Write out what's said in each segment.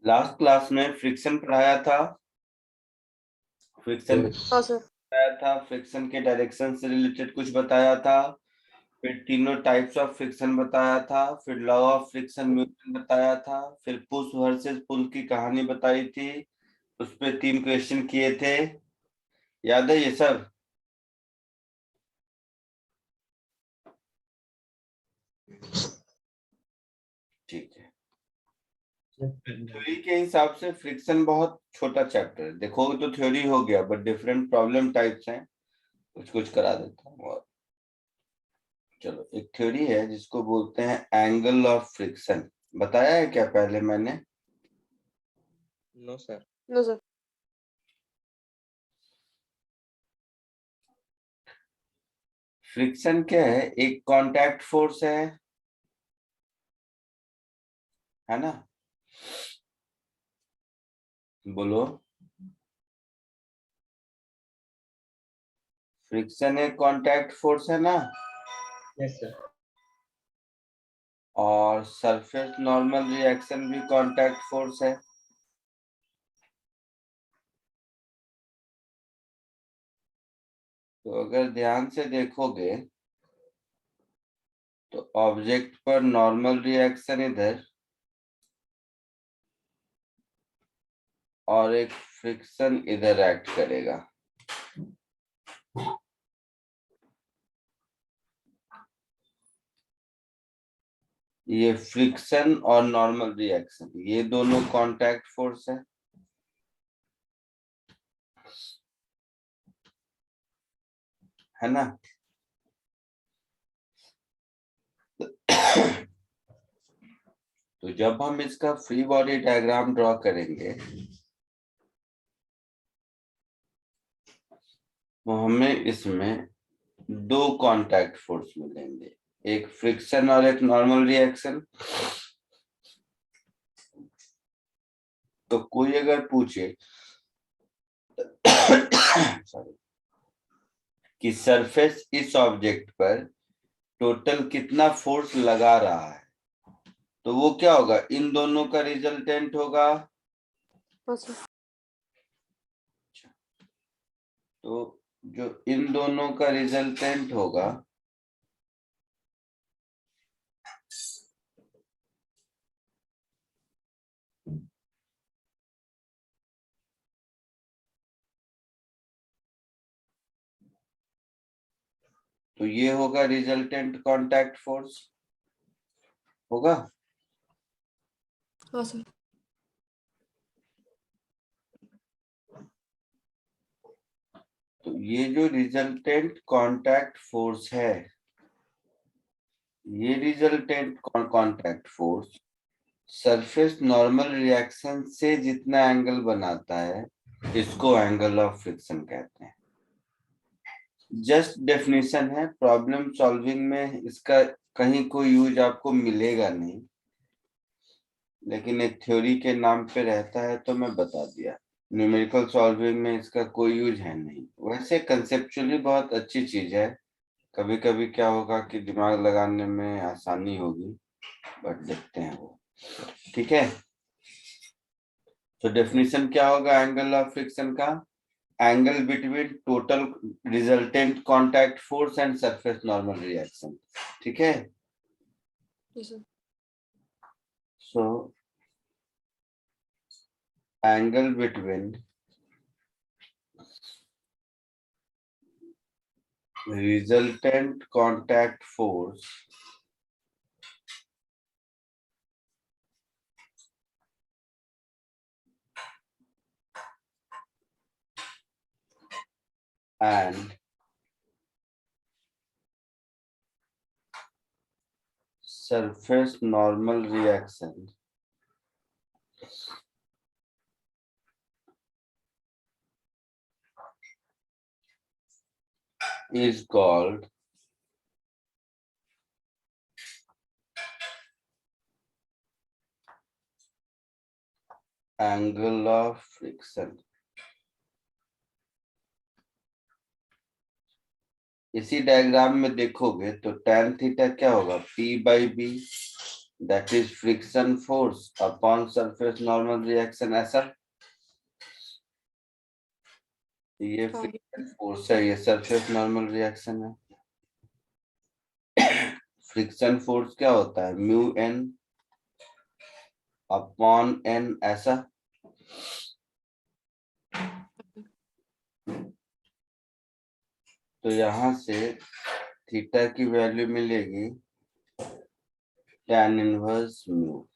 Last class में friction पढ़ाया था। फ्रिक्शन हाँ सर। बताया था, फ्रिक्शन के डायरेक्शन से रिलेटेड कुछ बताया था, फिर तीनों टाइप्स ऑफ फ्रिक्शन बताया था, फिर लॉ ऑफ फ्रिक्शन न्यूटन बताया था, फिर पुश वर्सेस पुल की कहानी बताई थी, उस पे 3 क्वेश्चन किए थे। याद है ये सब? ठीक है। थ्योरी के हिसाब से फ्रिक्शन बहुत छोटा चैप्टर है, देखोगे तो थ्योरी हो गया, बट डिफरेंट प्रॉब्लम टाइप्स हैं, कुछ कुछ करा देता हूँ। और चलो, एक थ्योरी है जिसको बोलते हैं एंगल ऑफ फ्रिक्शन। बताया है क्या पहले मैंने? No sir. No sir. Friction क्या है? एक कांटेक्ट फोर्स है ना? बोलो। फ्रिक्शन एक कांटेक्ट फोर्स है ना? Yes sir. और सरफेस नॉर्मल रिएक्शन भी कांटेक्ट फोर्स है। तो अगर ध्यान से देखोगे तो ऑब्जेक्ट पर नॉर्मल रिएक्शन इधर और एक फ्रिक्शन इधर एक्ट करेगा। ये फ्रिक्शन और नॉर्मल रिएक्शन, ये दोनों कांटेक्ट फोर्स है ना? तो जब हम इसका फ्री बॉडी डायग्राम ड्रॉ करेंगे तो हमें इसमें 2 कांटेक्ट फोर्स मिलेंगे, एक फ्रिक्शन और एक नॉर्मल रिएक्शन। तो कोई अगर पूछे सॉरी, कि सरफेस इस ऑब्जेक्ट पर टोटल कितना फोर्स लगा रहा है, तो वो क्या होगा? इन दोनों का रिजल्टेंट होगा। हाँ सर। तो जो इन दोनों का रिजल्टेंट होगा तो ये होगा रिजल्टेंट कांटेक्ट फोर्स होगा। हाँ सर। तो ये जो रिजल्टेंट कांटेक्ट फोर्स है, ये resultant contact force surface normal reaction से जितना एंगल बनाता है, इसको एंगल ऑफ फ्रिक्शन कहते हैं। जस्ट डेफिनेशन है, प्रॉब्लम सॉल्विंग में इसका कहीं कोई यूज आपको मिलेगा नहीं, लेकिन एक थ्योरी के नाम पे रहता है तो मैं बता दिया। न्यूमेरिकल सॉल्विंग में इसका कोई यूज है नहीं। वैसे कंसेप्चुअली बहुत अच्छी चीज है, कभी कभी क्या होगा कि दिमाग लगाने में आसानी होगी, बट देखते हैं वो। ठीक है, तो डेफिनेशन क्या होगा एंगल ऑफ फ्रिक्शन का? Angle between total resultant contact force and surface normal reaction. ठीक है, yes sir. So angle between resultant contact force and surface normal reaction is called angle of friction। इसी diagram में देखोगे तो tan theta क्या होगा? P by B। that is friction force upon surface normal reaction, ऐसा ये हाँ, friction force है, ये सरफेस नॉर्मल रिएक्शन है। फ्रिक्शन फोर्स क्या होता है, म्यू एन अपॉन एन, ऐसा। तो यहां से थीटा की वैल्यू मिलेगी tan इनवर्स म्यू।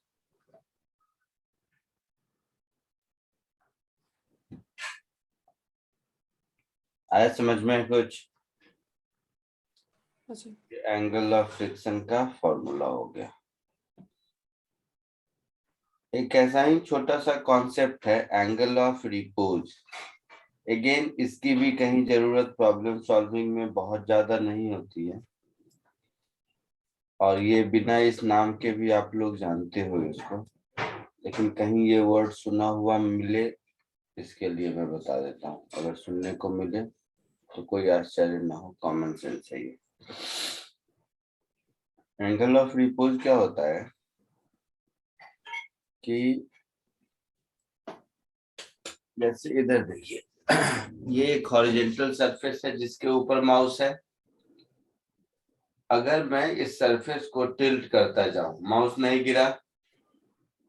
आया समझ में कुछ? अच्छा। एंगल ऑफ फ्रिक्शन का फॉर्मूला हो गया। एक ऐसा ही छोटा सा कॉन्सेप्ट है एंगल ऑफ रिपोज। अगेन इसकी भी कहीं जरूरत प्रॉब्लम सॉल्विंग में बहुत ज्यादा नहीं होती है, और ये बिना इस नाम के भी आप लोग जानते हो इसको, लेकिन कहीं ये वर्ड सुना हुआ मिले इसके लिए मैं बता देता हूँ। अगर सुनने को मिले तो कोई आश्चर्य ना हो, कॉमन सेंस है ये। एंगल ऑफ रिपोज क्या होता है कि जैसे इधर देखिए, ये एक हॉरिजॉन्टल सरफेस है जिसके ऊपर माउस है। अगर मैं इस सरफेस को टिल्ट करता जाऊं, माउस नहीं गिरा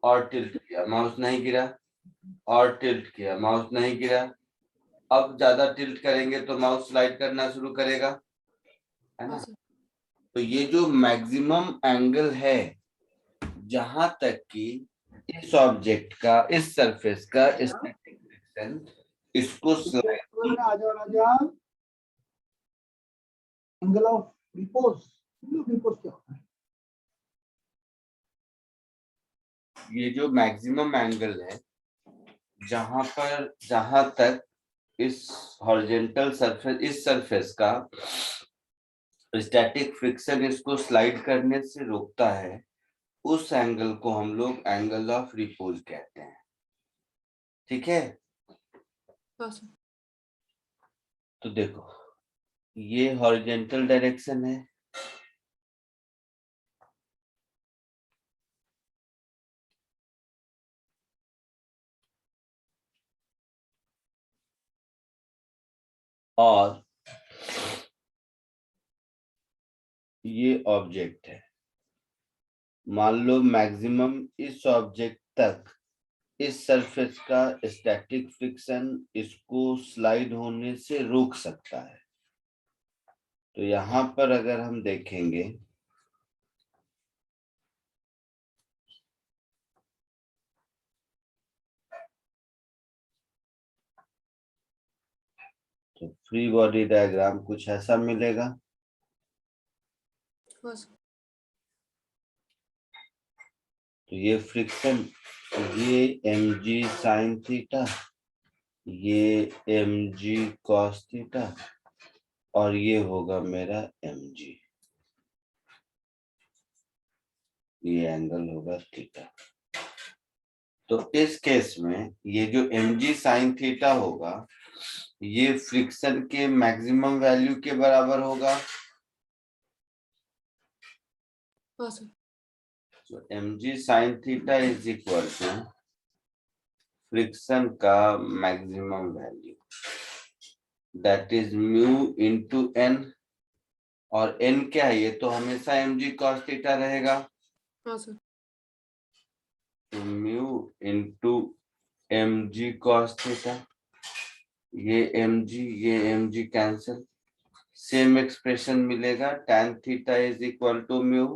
और टिल्ट किया, माउस नहीं गिरा और टिल्ट किया, माउस नहीं गिरा, अब ज्यादा टिल्ट करेंगे तो माउस स्लाइड करना शुरू करेगा, है ना। तो ये जो मैक्सिमम एंगल है जहां तक कि इस ऑब्जेक्ट का, इस सरफेस का स्टैटिक फ्रिक्शन इसको slide, angle of repose, repose क्या होता है? ये जो मैक्सिमम एंगल है जहां तक इस हॉरिजॉन्टल सरफेस, इस सरफेस का स्टैटिक फ्रिक्शन इसको स्लाइड करने से रोकता है, उस एंगल को हम लोग एंगल ऑफ रिपोज कहते हैं। ठीक है, तो देखो ये हॉरिजॉन्टल डायरेक्शन है, और ये ऑब्जेक्ट है। मान लो मैक्सिमम इस ऑब्जेक्ट तक इस सरफेस का स्टैटिक फ्रिक्शन इसको स्लाइड होने से रोक सकता है। तो यहां पर अगर हम देखेंगे तो फ्री बॉडी डायग्राम कुछ ऐसा मिलेगा। तो ये फ्रिक्शन, ये mg साइन थीटा, ये mg कॉस थीटा, और ये होगा मेरा mg, ये एंगल होगा थीटा। तो इस केस में ये जो mg साइन थीटा होगा ये फ्रिक्शन के मैक्सिमम वैल्यू के बराबर होगा। तो mg sine theta is equal to friction का maximum value, that is mu into N, और एन क्या है, ये तो हमेशा mg cos थीटा रहेगा। तो mu into mg cos theta, ये mg कैंसिल, सेम एक्सप्रेशन मिलेगा tan theta is equal to mu,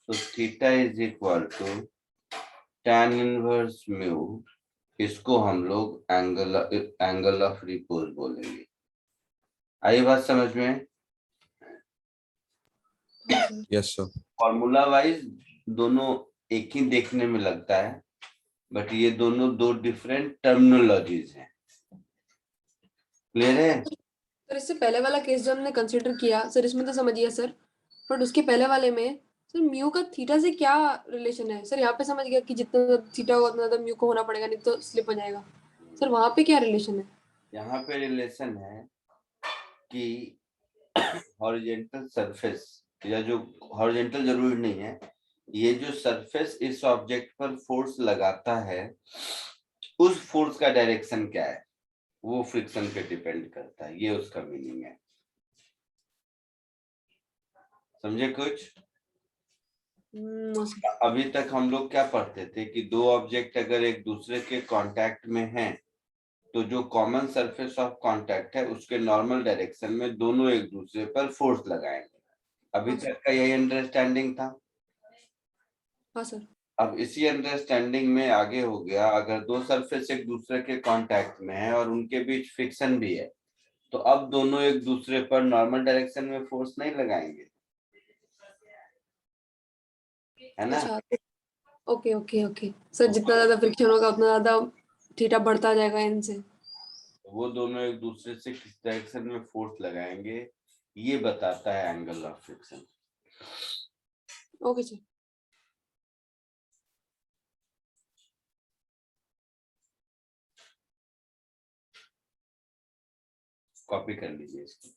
तो theta is equal to tan inverse mu, इसको हम लोग एंगल ऑफ रिपोज बोलेंगे। आई बात समझ में? Yes sir. फॉर्मूला वाइज दोनों एक ही देखने में लगता है, बट ये दोनों दो डिफरेंट टर्मिनोलॉजीज हैं। क्लियर है? सर इससे पहले वाला केस जो हमने कंसीडर किया सर, इसमें तो समझ गया सर, बट उसके पहले वाले में सर म्यू का थीटा से क्या रिलेशन है? सर यहाँ पे समझ गया कि जितना ज्यादा थीटा होगा उतना ज्यादा म्यू को होना पड़ेगा, नहीं तो स्लिप हो जाएगा। सर वहां पे क्या रिलेशन है? यहाँ पे रिलेशन है कि हॉरिजॉन्टल सरफेस, या जो हॉरिजॉन्टल जरूरी नहीं है, ये जो सरफेस इस ऑब्जेक्ट पर फोर्स लगाता है, उस फोर्स का डायरेक्शन क्या है, वो फ्रिक्शन पे डिपेंड करता है। ये उसका मीनिंग है। समझे कुछ? No sir. अभी तक हम लोग क्या पढ़ते थे कि दो ऑब्जेक्ट अगर एक दूसरे के कांटेक्ट में हैं, तो जो कॉमन सरफेस ऑफ कांटेक्ट है उसके नॉर्मल डायरेक्शन में दोनों एक दूसरे पर फोर्स लगाएंगे। अभी हाँ सर। तक का यही अंडरस्टैंडिंग था। हाँ सर। अब इसी अंडरस्टैंडिंग में आगे हो गया, अगर दो सरफेस एक दूसरे के कांटेक्ट में है और उनके बीच फ्रिक्शन भी है, तो अब दोनों एक दूसरे पर नॉर्मल डायरेक्शन में फोर्स नहीं लगाएंगे, है ना? अच्छा। ओके ओके ओके सर, जितना ज्यादा फ्रिक्शन होगा उतना ज्यादा थीटा बढ़ता जाएगा इनसे। वो दोनों एक दूसरे से किस डायरेक्शन में फोर्स लगाएंगे, ये बताता है angle of friction. Okay sir. Copy कर लीजिए इसको।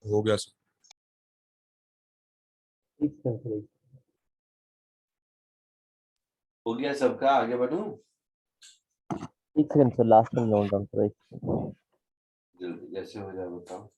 हो गया सर। 6 second sir. हो गया सबका, आगे बढ़ूं? 6 second sir, last time note down sir. 1 second. जल्दी जैसे हो जाए बताओ।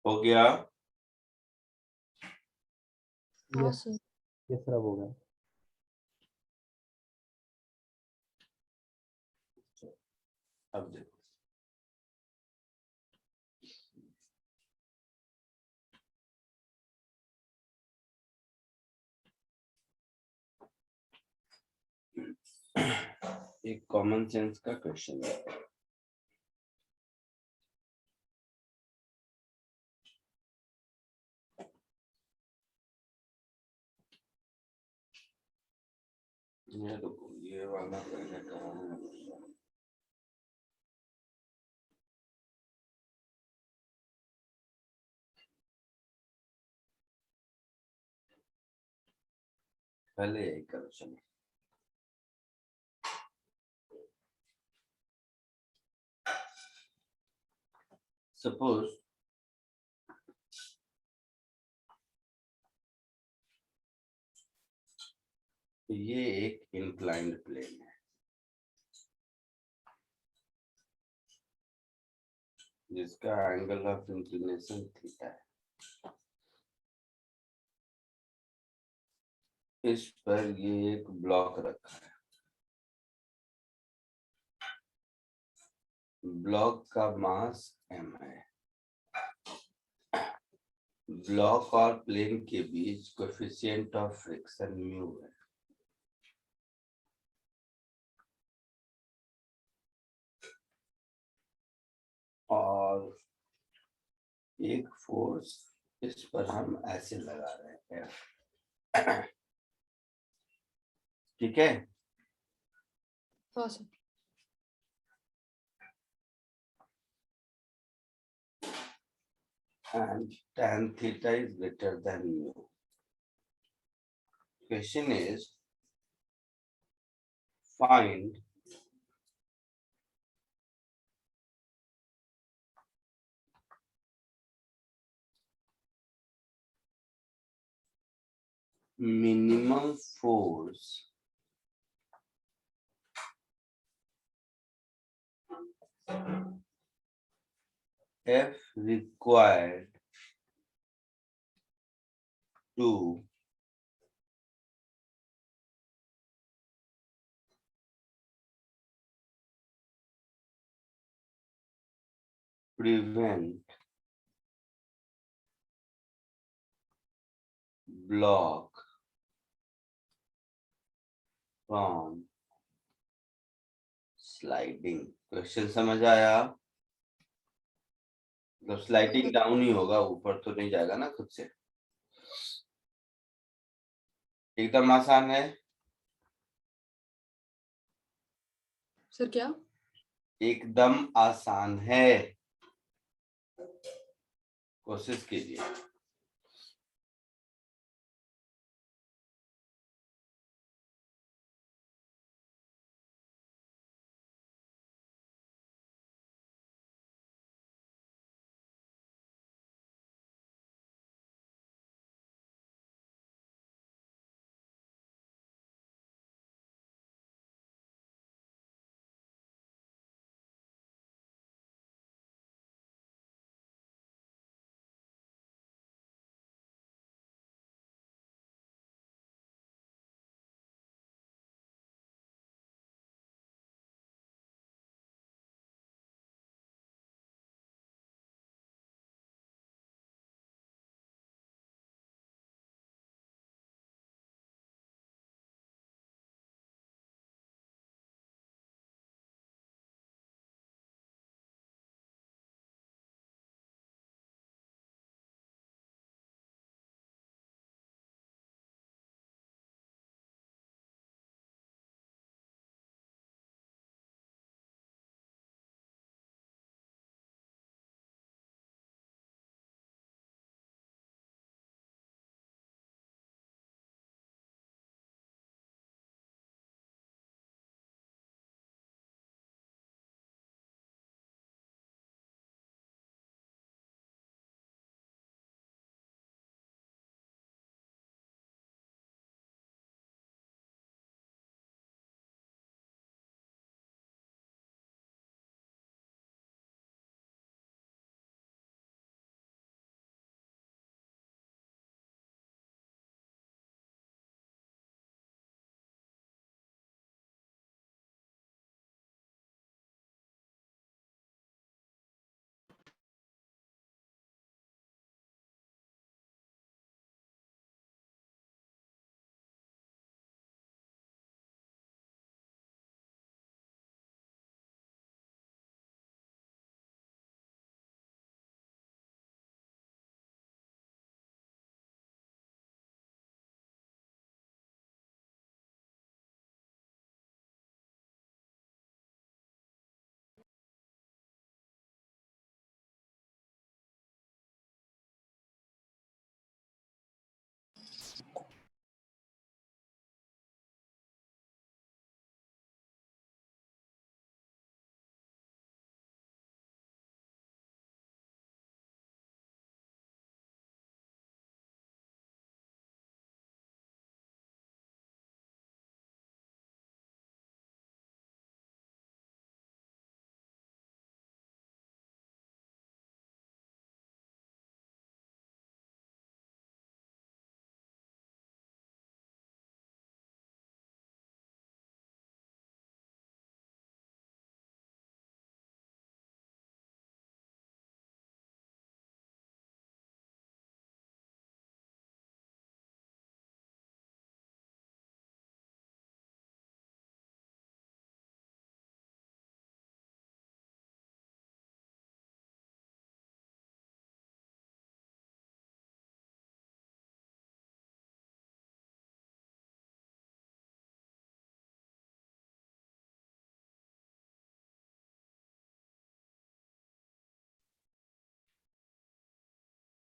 हो गया? हाँ यस सर। यस सर, अब हो गया। अब देखो, एक कॉमन सेंस का क्वेश्चन है। ये वाला पहले कराना है। पहले यही करो, चलो। सपोज ये एक इंक्लाइंड प्लेन है जिसका एंगल ऑफ इंक्लिनेशन थीटा है। इस पर ये एक ब्लॉक रखा है। ब्लॉक का मास m है। ब्लॉक और प्लेन के बीच कोएफिशिएंट ऑफ फ्रिक्शन म्यू है। और एक फोर्स इस पर हम ऐसे लगा रहे हैं, ठीक है। हाँ sir. And tan theta is greater than mu. Question is, find minimum force F required to prevent block from sliding. Question समझ आया? तो स्लाइडिंग डाउन ही होगा, ऊपर तो नहीं जाएगा ना खुद से। एकदम आसान है। सर क्या? एकदम आसान है, कोशिश कीजिए।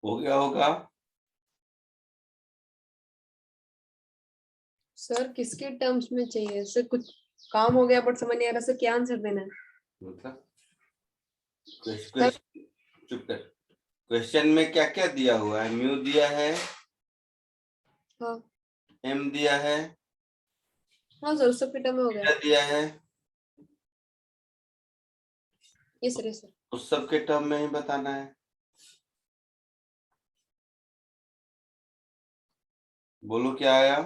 हो गया होगा। सर किसके टर्म्स में चाहिए सर? कुछ काम हो गया बट समझ नहीं आ रहा सर क्या आंसर देना है। मतलब चुप कर। क्वेश्चन में क्या क्या दिया हुआ है? म्यू दिया है, हाँ एम दिया है, हाँ सर उस सब के टर्म में हो गया। थीटा दिया है। ये सर ये सर। उस सब के टर्म में ही बताना है। बोलो क्या आया?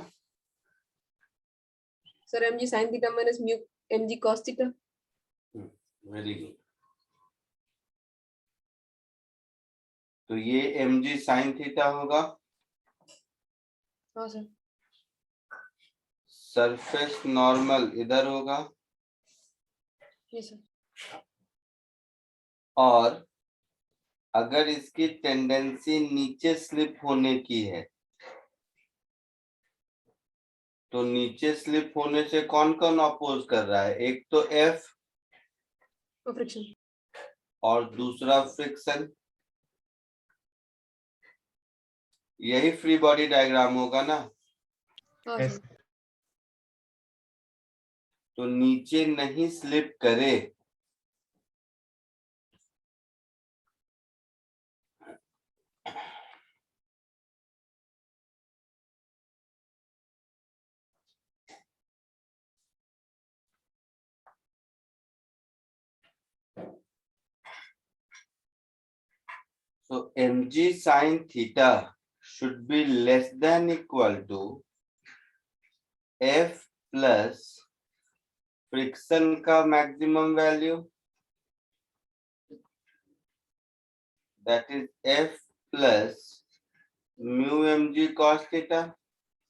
Sir M G sine theta minus mu M G cos theta. Very good. तो ये एम जी साइन थीटा होगा। हाँ सर। सरफेस नॉर्मल इधर होगा, ये सर। और अगर इसकी टेंडेंसी नीचे स्लिप होने की है तो नीचे स्लिप होने से कौन कौन अपोज कर रहा है? एक तो एफ फ्रिक्शन। और दूसरा फ्रिक्शन। यही फ्री बॉडी डायग्राम होगा ना? हाँ Yes. सर। तो नीचे नहीं स्लिप करे so mg sin theta should be less than equal to f plus friction का maximum value, that is f plus mu mg cos theta.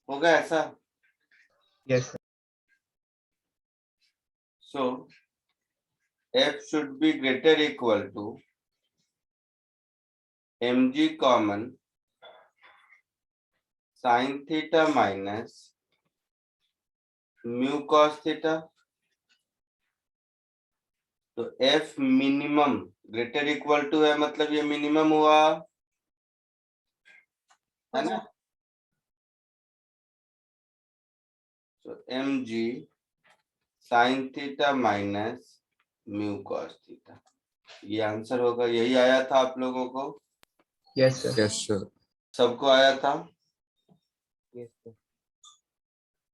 होगा ऐसा? Yes, sir. So f should be greater equal to mg common sin theta minus mu cos theta. तो f minimum greater equal to है, मतलब ये minimum हुआ, है ना? तो mg sin theta minus mu cos theta, ये आंसर होगा। यही आया था आप लोगों को? Yes, sir. Yes, sir. सबको आया था? Yes, sir.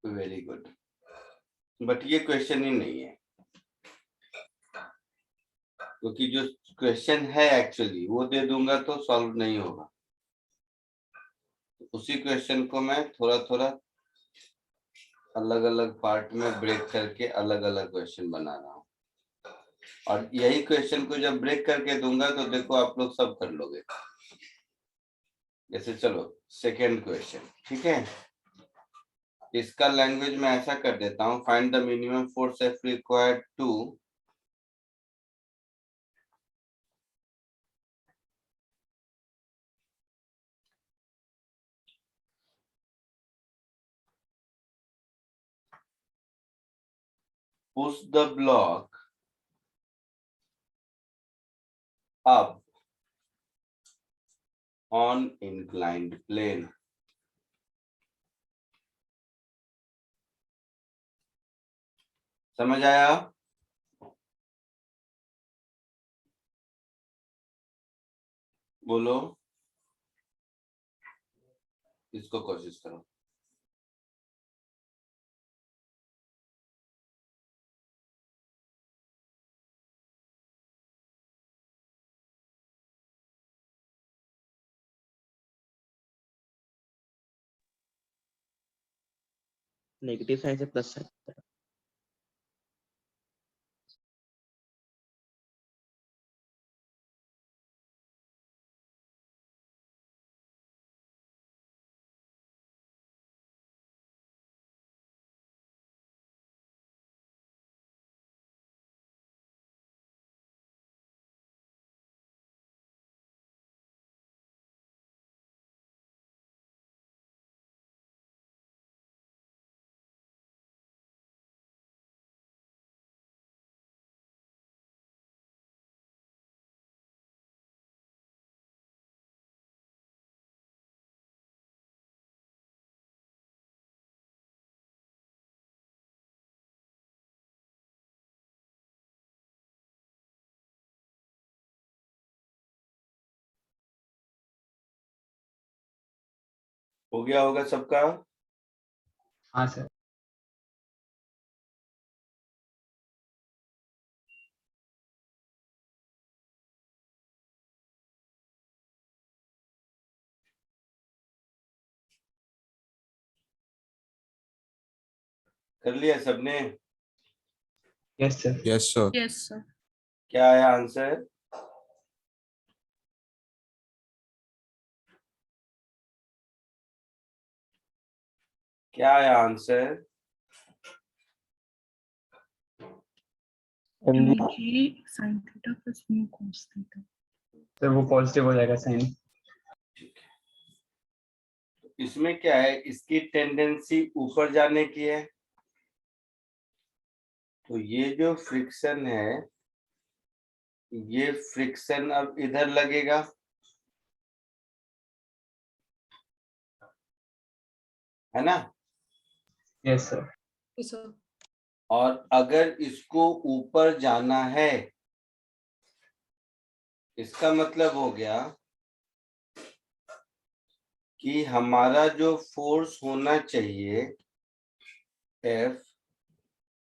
Very good. But ये क्वेश्चन ही नहीं है, क्योंकि जो क्वेश्चन है एक्चुअली वो दे दूंगा तो सॉल्व नहीं होगा। उसी क्वेश्चन को मैं थोड़ा थोड़ा अलग अलग पार्ट में ब्रेक करके अलग अलग क्वेश्चन बना रहा हूँ, और यही क्वेश्चन को जब ब्रेक करके दूंगा तो देखो आप लोग सब कर लोगे। जैसे चलो सेकेंड क्वेश्चन, ठीक है? इसका लैंग्वेज में ऐसा कर देता हूँ, find the minimum force F required to push the block up on inclined plane. समझ आया? बोलो, इसको कोशिश करो। Negative sign से plus sign. हो गया होगा सबका? हाँ सर। कर लिया सबने? Yes sir. Yes, sir. Yes, sir. क्या आया आंसर? क्या आया answer? mg mg sin theta plus mu cos theta. Sir वो पॉजिटिव हो जाएगा साइन। इसमें क्या है, इसकी टेंडेंसी ऊपर जाने की है, तो ये जो फ्रिक्शन है, ये फ्रिक्शन अब इधर लगेगा, है ना? Yes sir. Yes, sir. और अगर इसको ऊपर जाना है, इसका मतलब हो गया कि हमारा जो फोर्स होना चाहिए F,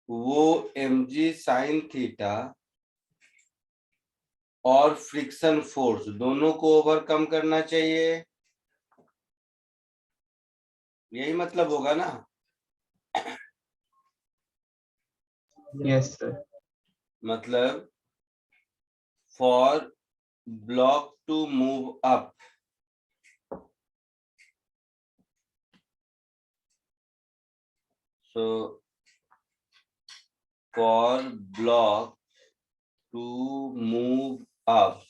वो mg sin थीटा और फ्रिक्शन फोर्स दोनों को ओवरकम करना चाहिए, यही मतलब होगा ना? Yes sir. मतलब for block to move up, so for block to move up,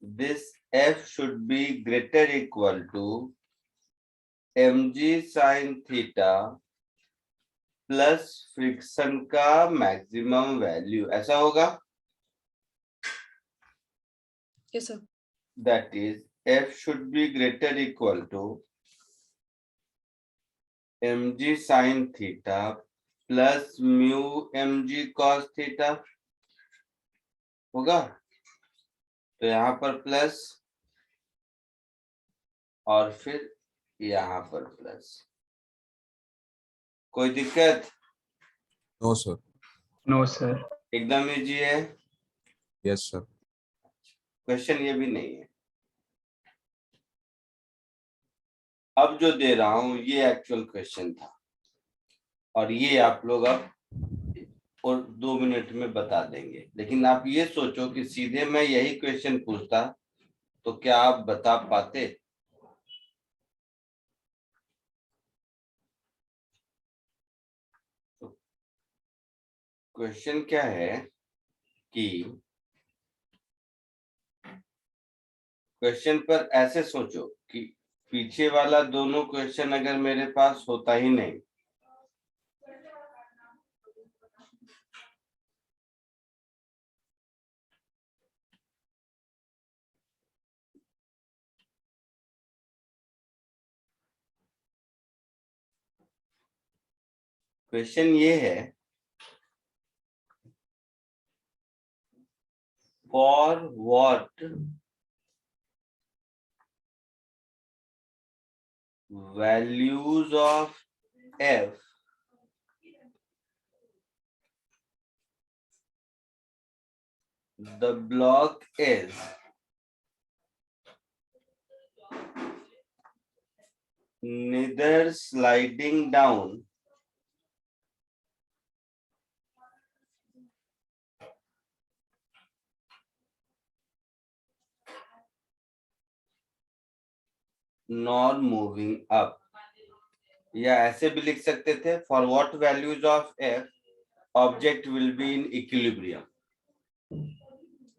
this F should be greater equal to mg sin theta plus friction का मैक्सिमम वैल्यू, ऐसा होगा? Yes, sir. That is F should be greater equal to mg sin theta plus mu mg cos theta होगा। तो यहाँ पर plus और फिर यहाँ पर प्लस, कोई दिक्कत? No, sir. No sir. एकदम इजी है, Yes, sir. क्वेश्चन ये भी नहीं है। अब जो दे रहा हूं ये एक्चुअल क्वेश्चन था, और ये आप लोग अब और 2 मिनट में बता देंगे, लेकिन आप ये सोचो कि सीधे मैं यही क्वेश्चन पूछता तो क्या आप बता पाते? क्वेश्चन क्या है कि क्वेश्चन पर ऐसे सोचो कि पीछे वाला दोनों क्वेश्चन अगर मेरे पास होता ही नहीं, क्वेश्चन ये है, for what values of F the block is neither sliding down nor moving up, या ऐसे भी लिख सकते थे, for what values of F object will be in equilibrium,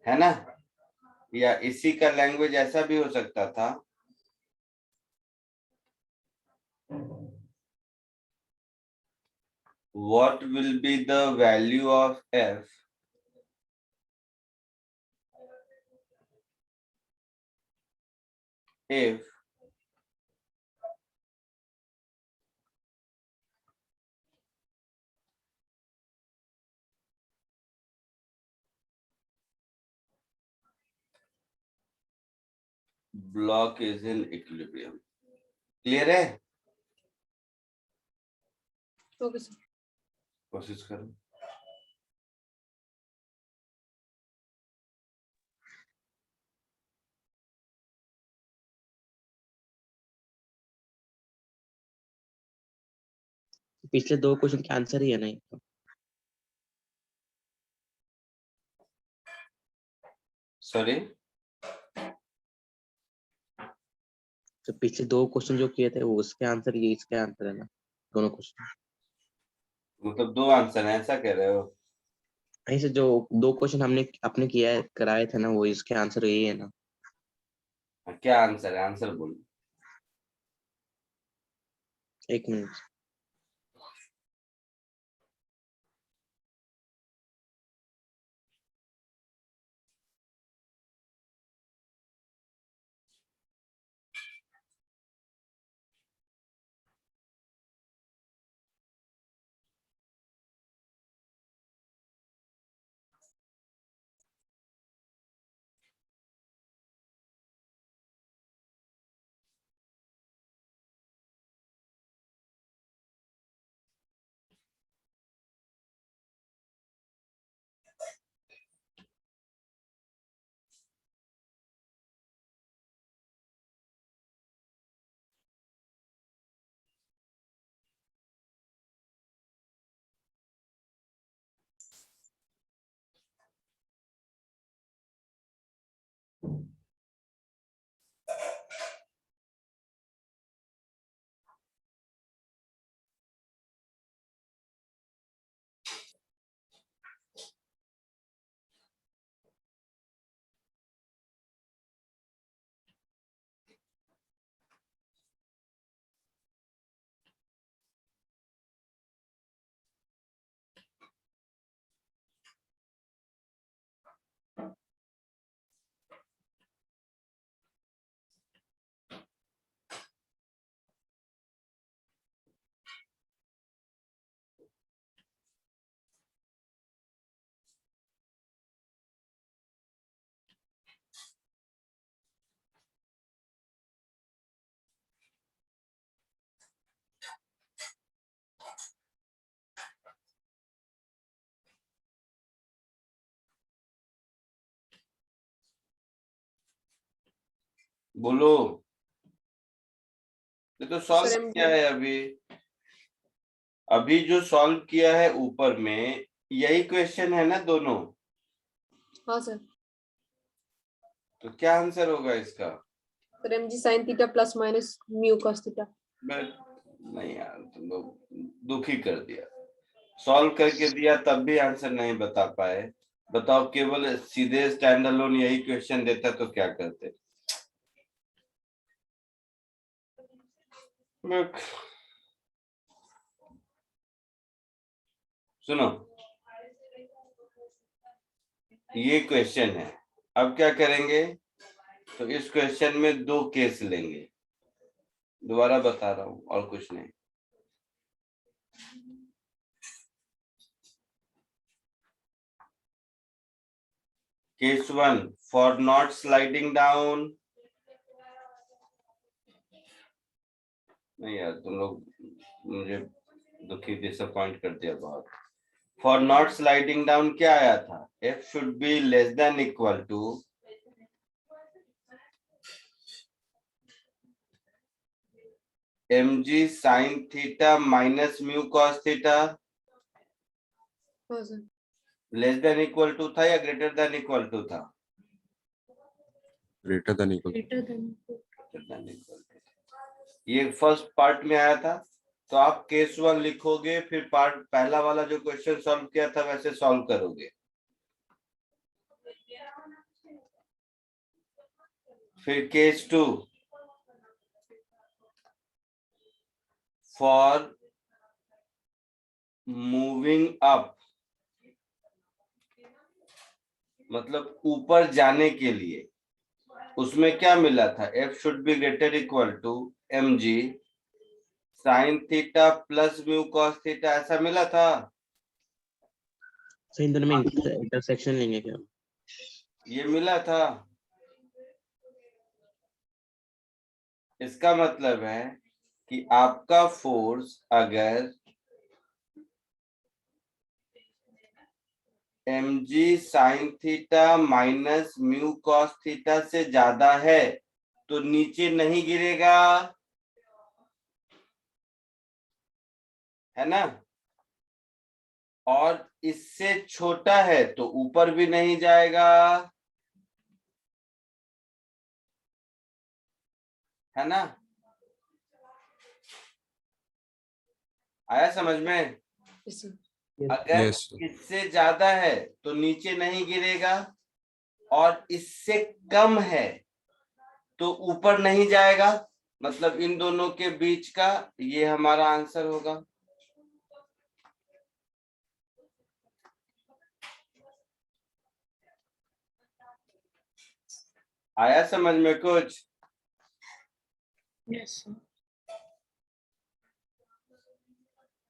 है ना? या इसी का लैंग्वेज ऐसा भी हो सकता था, what will be the value of F if block is in equilibrium. Clear है? Okay sir. कोशिश करो। पिछले 2 क्वेश्चन के आंसर ही है ना ये तो। सॉरी, तो पिछले 2 क्वेश्चन जो किए थे वो उसके आंसर ये इसके आंसर है ना दोनों क्वेश्चन। मतलब 2 आंसर है ऐसा कह रहे हो? ऐसे जो 2 क्वेश्चन हमने आपने किया है कराए थे ना वो इसके आंसर यही है ना। क्या आंसर है? आंसर बोलो। 1 मिनट। बोलो। ये तो सॉल्व सर किया है अभी। अभी जो सॉल्व किया है ऊपर में यही क्वेश्चन है ना दोनों? हाँ सर। तो क्या आंसर होगा इसका? Sir mg sin theta plus minus mu cos theta. नहीं यार, तुम लोग दुखी कर दिया। सॉल्व करके दिया तब भी आंसर नहीं बता पाए। बताओ, केवल सीधे स्टैंड अलोन यही क्वेश्चन देता तो क्या करते? सुनो, ये क्वेश्चन है। अब क्या करेंगे? तो इस क्वेश्चन में 2 केस लेंगे। दोबारा बता रहा हूं और कुछ नहीं। Case 1, for not sliding down. नहीं यार, तुम लोग मुझे दुखी डिसअपॉइंट कर दिया बहुत। फॉर नॉट स्लाइडिंग डाउन क्या आया था? f should be less than equal to mg sin theta minus mu cos theta. हाँ sir. Less than equal to था या ग्रेटर देन इक्वल टू था? Greater than equal. Greater than. Greater than equal to था। ये first part में आया था। तो आप केस 1 लिखोगे, फिर पार्ट पहला वाला जो क्वेश्चन सॉल्व किया था वैसे सॉल्व करोगे। फिर केस 2, फॉर मूविंग अप, मतलब ऊपर जाने के लिए। उसमें क्या मिला था? f should be greater equal to mg sin theta plus mu cos theta, ऐसा मिला था। सही दोनों में इंटरसेक्शन लेंगे क्या? ये मिला था। इसका मतलब है कि आपका फोर्स अगर mg sin theta minus mu cos theta से ज्यादा है तो नीचे नहीं गिरेगा, है ना, और इससे छोटा है तो ऊपर भी नहीं जाएगा, है ना। आया समझ में? Yes, sir. अगर Yes, sir. इससे ज्यादा है तो नीचे नहीं गिरेगा और इससे कम है तो ऊपर नहीं जाएगा, मतलब इन दोनों के बीच का ये हमारा आंसर होगा। आया समझ में कुछ? Yes, sir.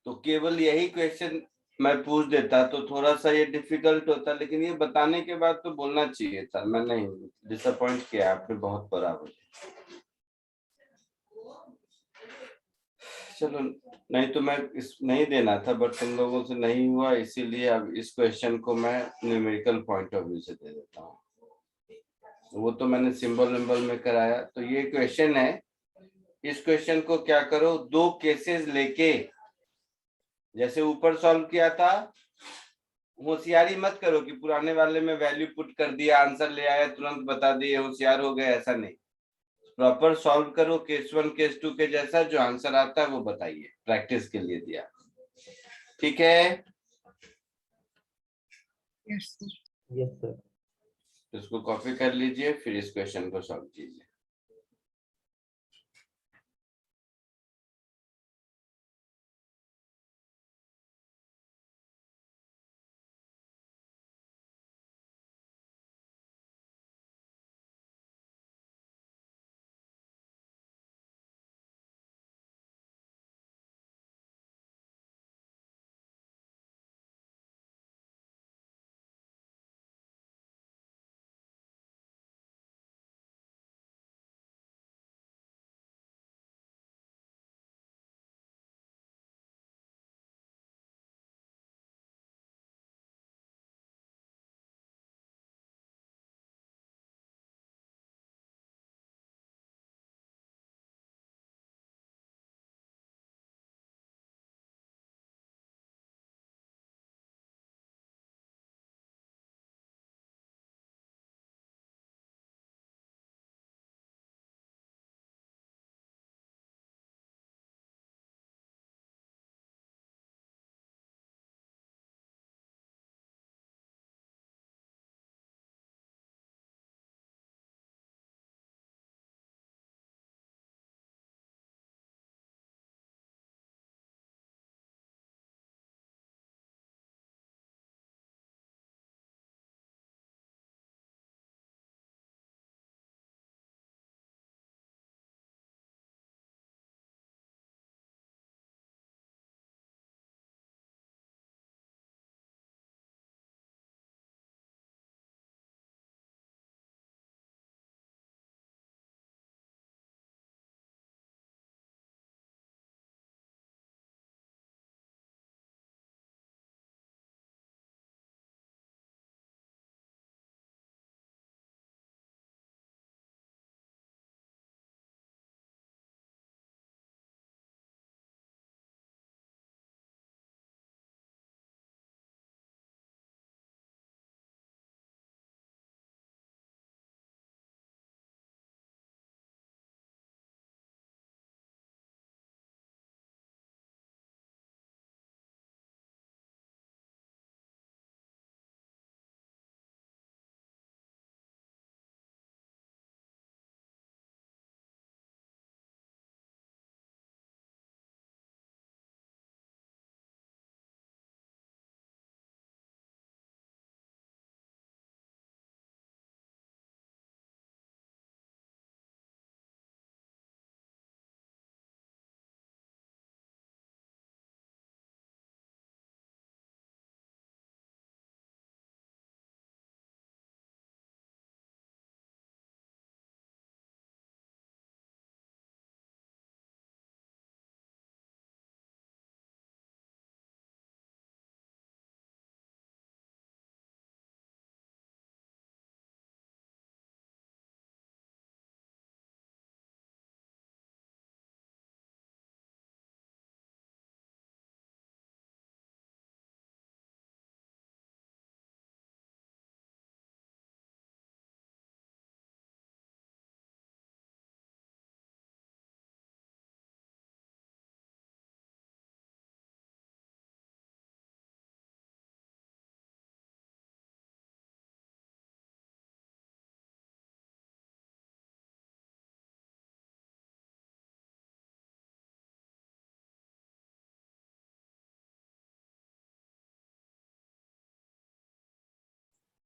तो केवल यही क्वेश्चन मैं पूछ देता तो थोड़ा सा ये डिफिकल्ट होता, लेकिन ये बताने के बाद तो बोलना चाहिए था। मैं नहीं, डिसअपॉइंट किया आपने बहुत बराबर। चलो, नहीं तो मैं इस नहीं देना था, बट तुम लोगों से नहीं हुआ, इसीलिए अब इस क्वेश्चन को मैं न्यूमेरिकल पॉइंट ऑफ व्यू से दे देता हूँ। वो तो मैंने सिंबल विम्बल में कराया। तो ये क्वेश्चन है, इस क्वेश्चन को क्या करो, दो केसेस लेके, जैसे ऊपर सॉल्व किया था, होशियारी मत करो कि पुराने वाले में वैल्यू पुट कर दिया, आंसर ले आया, तुरंत बता दिए, होशियार हो गए, ऐसा नहीं। प्रॉपर सॉल्व करो, केस 1 केस 2 के जैसा, जो आंसर आता है वो बताइए, प्रैक्टिस के लिए दिया। ठीक है, Yes, sir. Yes, sir. इसको कॉपी कर लीजिए, फिर इस क्वेश्चन को सॉल्व कीजिए।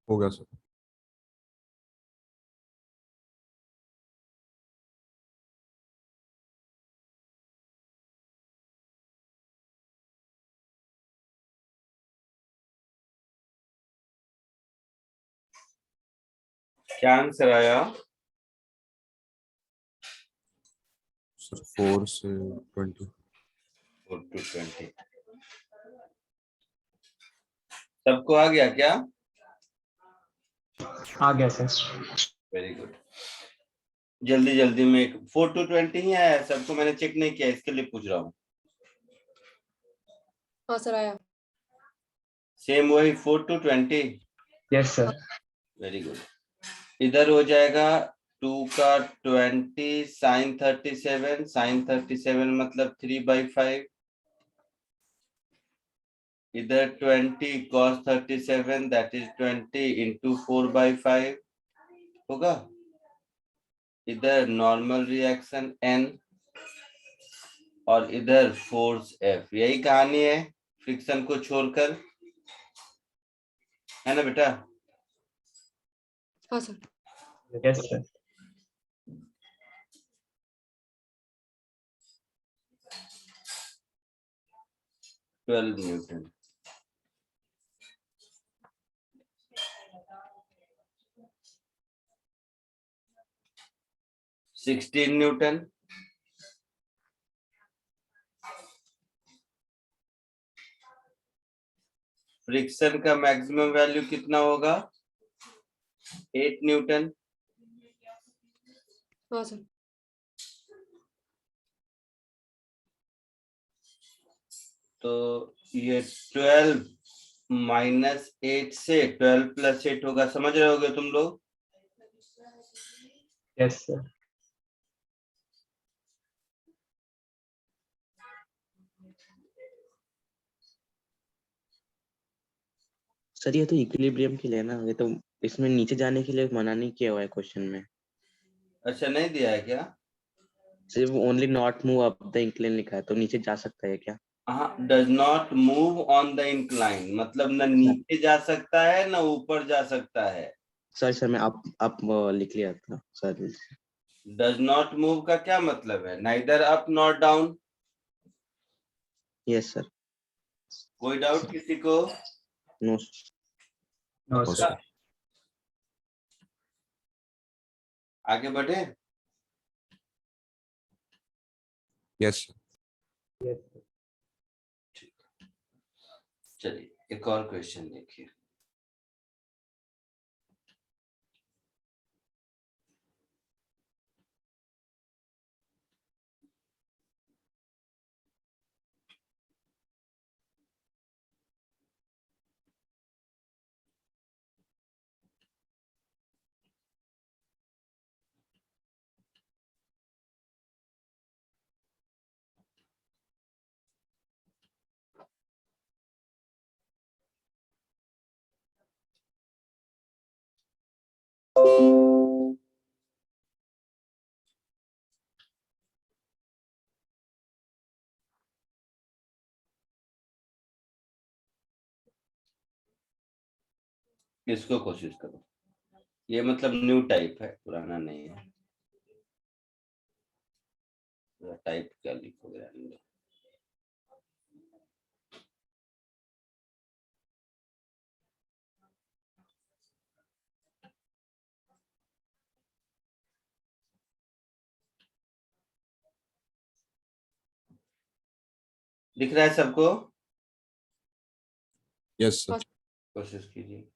हो गया सर। क्या आंसर आया? सर 4 से 20। 4 to 20 सबको आ गया क्या? आ गया सर। Very good. जल्दी जल्दी में 4 to 20 ही आया है सबको, मैंने चेक नहीं किया इसके लिए पूछ रहा हूँ। हाँ सर आया। सेम वही 4 to 20। Yes sir. Very good. इधर हो जाएगा 2 का 20 sin 37, sin 37 मतलब 3/5। इधर 20 cos 37 that is 20 into 4/5 होगा। इधर नॉर्मल रिएक्शन n और इधर फोर्स F। यही कहानी है फ्रिक्शन को छोड़कर, है ना बेटा? हाँ sir. Yes sir. 12 Newton. Newton. Friction का मैक्सिमम वैल्यू कितना होगा? 8 न्यूटन। हाँ सर। तो ये 12 माइनस 8 से 12 प्लस 8 होगा, समझ रहे होगे तुम लोग? Yes sir. सर ये तो इक्विलिब्रियम के लिए ना, ये तो इसमें नीचे जाने के लिए मना नहीं किया हुआ है क्वेश्चन में। अच्छा नहीं दिया है क्या? सिर्फ only not move up the incline लिखा है, तो नीचे जा सकता है क्या? हाँ, does not move on the incline मतलब न नीचे जा सकता है न ऊपर जा सकता है। सर सर मैं आप लिख लिया था सर। डज नॉट मूव का क्या मतलब है? Neither up not down. Yes sir. कोई डाउट किसी को? नो। नो हो सर। सर। आगे बढ़े। Yes sir. Yes sir. चलिए एक और क्वेश्चन देखिए। इसको कोशिश करो। ये मतलब न्यू टाइप है, पुराना नहीं है। टाइप क्या लिखोगे रहने दो। दिख रहा है सबको? Yes sir. कोशिश कीजिए।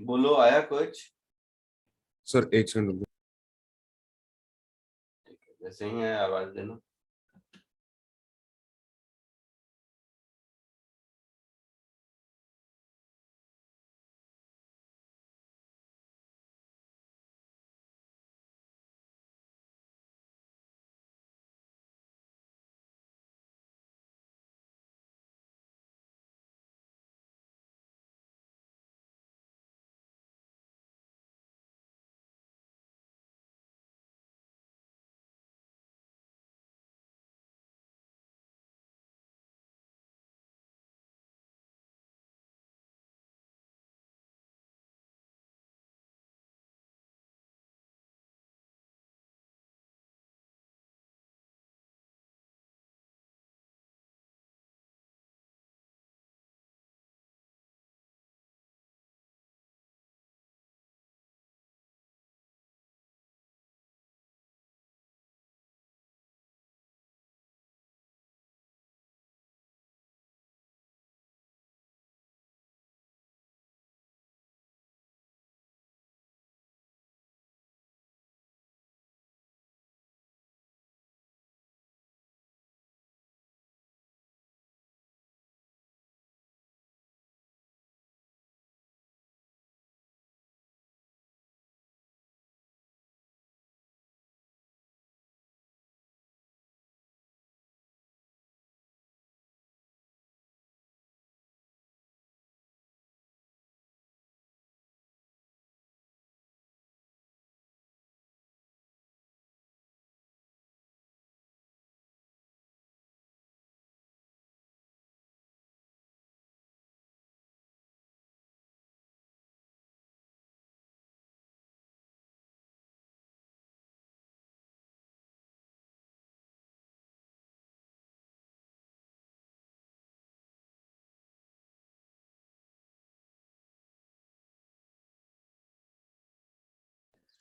बोलो, आया कुछ? सर एक सेकंड रुको। जैसे ही है आवाज देना।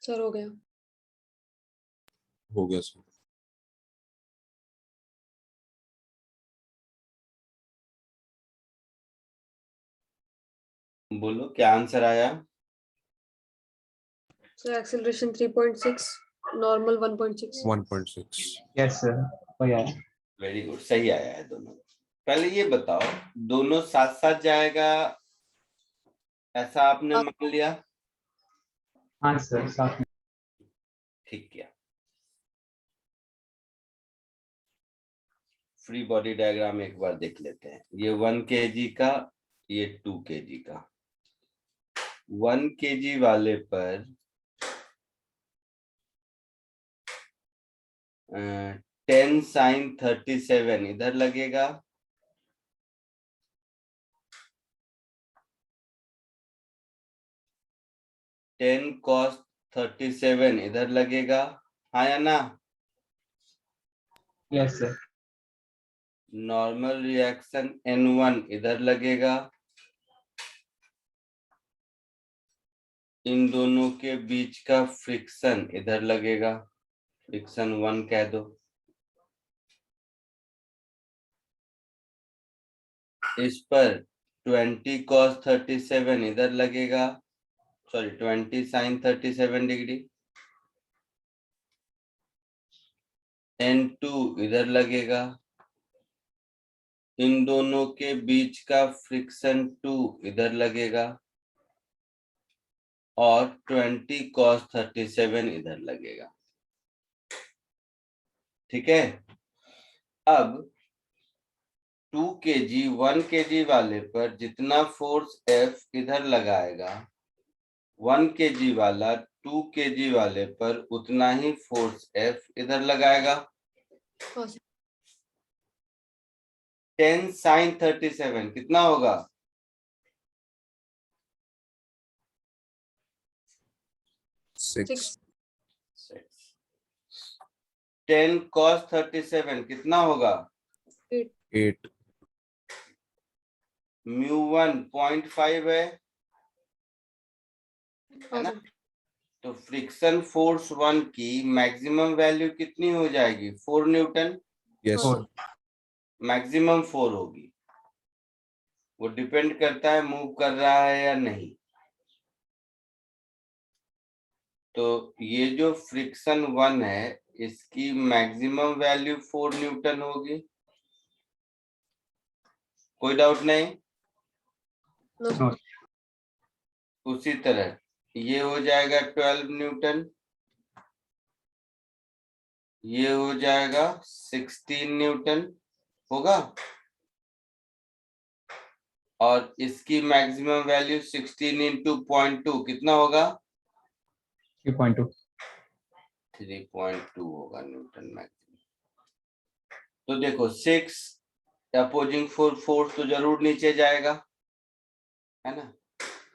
सर हो गया। हो गया सर। बोलो क्या आंसर आया? Sir acceleration 3.6, normal 1.6। 1.6। Yes, sir. Oh yeah. Very good, सही आया है दोनों। पहले ये बताओ, दोनों साथ साथ जाएगा ऐसा आपने मान लिया? हाँ सर, साथ में। ठीक किया। फ्री बॉडी डायग्राम एक बार देख लेते हैं। ये 1 kg का, ये 2 kg का। 1 kg वाले पर 10 sin 37 इधर लगेगा, 10 cos 37 इधर लगेगा, हाँ या ना? Yes, sir. Normal reaction N1 इधर लगेगा, इन दोनों के बीच का फ्रिक्शन इधर लगेगा, फ्रिक्शन 1 कह दो। इस पर 20 cos 37 इधर लगेगा, सॉरी 20 sin 37 डिग्री, N2 इधर लगेगा, इन दोनों के बीच का फ्रिक्शन 2 इधर लगेगा, और 20 cos 37 इधर लगेगा। ठीक है। अब 2 kg 1 kg वाले पर जितना फोर्स F इधर लगाएगा, 1 kg वाला 2 kg वाले पर उतना ही फोर्स F इधर लगाएगा। हाँ सर। 10 sin 37 कितना होगा? 6। 10 cos 37 कितना होगा? 8। μ1 0.5 है हाँ ना? सर। तो फ्रिक्शन फोर्स 1 की मैक्सिमम वैल्यू कितनी हो जाएगी? 4 Newton. Yes Four. Sir. Maximum 4 होगी। वो डिपेंड करता है मूव कर रहा है या नहीं। तो ये जो फ्रिक्शन 1 है इसकी मैक्सिमम वैल्यू 4 न्यूटन होगी। कोई डाउट नहीं? नो नो उसी तरह ये हो जाएगा 12 न्यूटन, ये हो जाएगा 16 न्यूटन होगा, और इसकी मैक्सिमम वैल्यू 16 इंटू 0.2 कितना होगा? 3.2 3.2 होगा न्यूटन मैक्सिमम। तो देखो 6 अपोजिंग फोर्स तो जरूर नीचे जाएगा, है ना।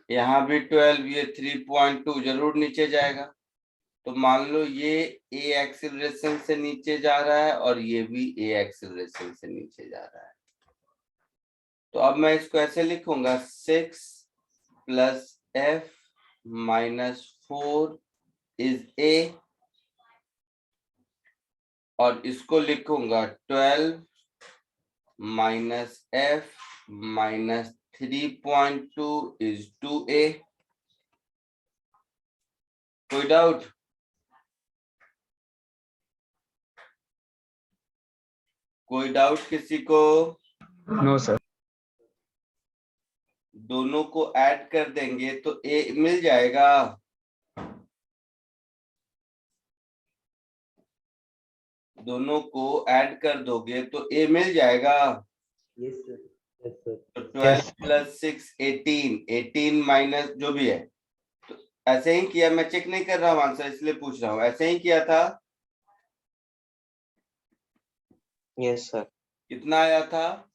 यहाँ भी 12, ये 3.2 जरूर नीचे जाएगा। तो मान लो ये ए एक्सीलरेशन से नीचे जा रहा है और ये भी ए एक्सीलरेशन से नीचे जा रहा है। तो अब मैं इसको ऐसे लिखूंगा 6 plus F minus 4 is a, और इसको लिखूंगा 12 minus F minus 3.2 is 2a। कोई डाउट? कोई डाउट किसी को? नो सर दोनों को ऐड कर देंगे तो ए मिल जाएगा। दोनों को ऐड कर दोगे तो ए मिल जाएगा। Yes sir, yes sir. तो 12 प्लस 6 18, 18 माइनस जो भी है। तो ऐसे ही किया, मैं चेक नहीं कर रहा हूँ आंसर, इसलिए पूछ रहा हूँ। ऐसे ही किया था। Yes sir. कितना आया था?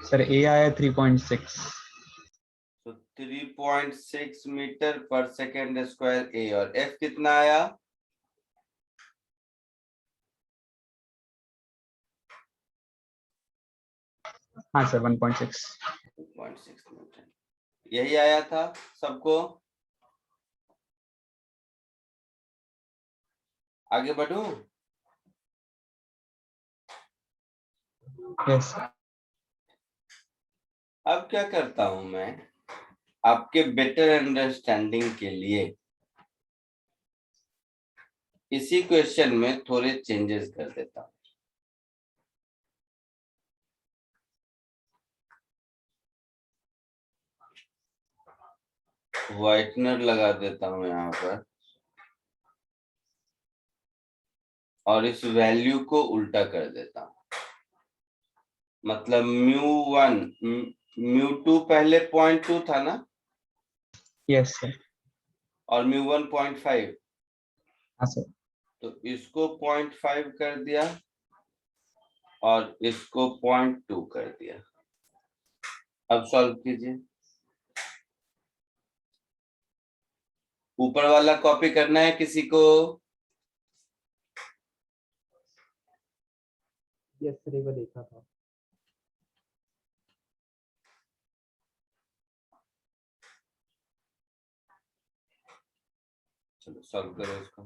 सर ए आया 3.6 तो 3.6 मीटर पर सेकेंड स्क्वायर ए, और एफ कितना आया? हाँ सर 1.6 1.6 न्यूटन। यही आया था सबको। आगे बढ़ूं? यस अब क्या करता हूं मैं, आपके बेटर अंडरस्टैंडिंग के लिए इसी क्वेश्चन में थोड़े चेंजेस कर देता हूं। व्हाइटनर लगा देता हूं यहाँ पर, और इस वैल्यू को उल्टा कर देता हूं। मतलब μ1 μ2 पहले 0.2 था ना, यस सर और μ1 0.5, हाँ सर तो इसको 0.5 कर दिया और इसको 0.2 कर दिया। अब सॉल्व कीजिए। ऊपर वाला कॉपी करना है किसी को? यस सर, एक बार देखा था। चलो सॉल्व करो इसको।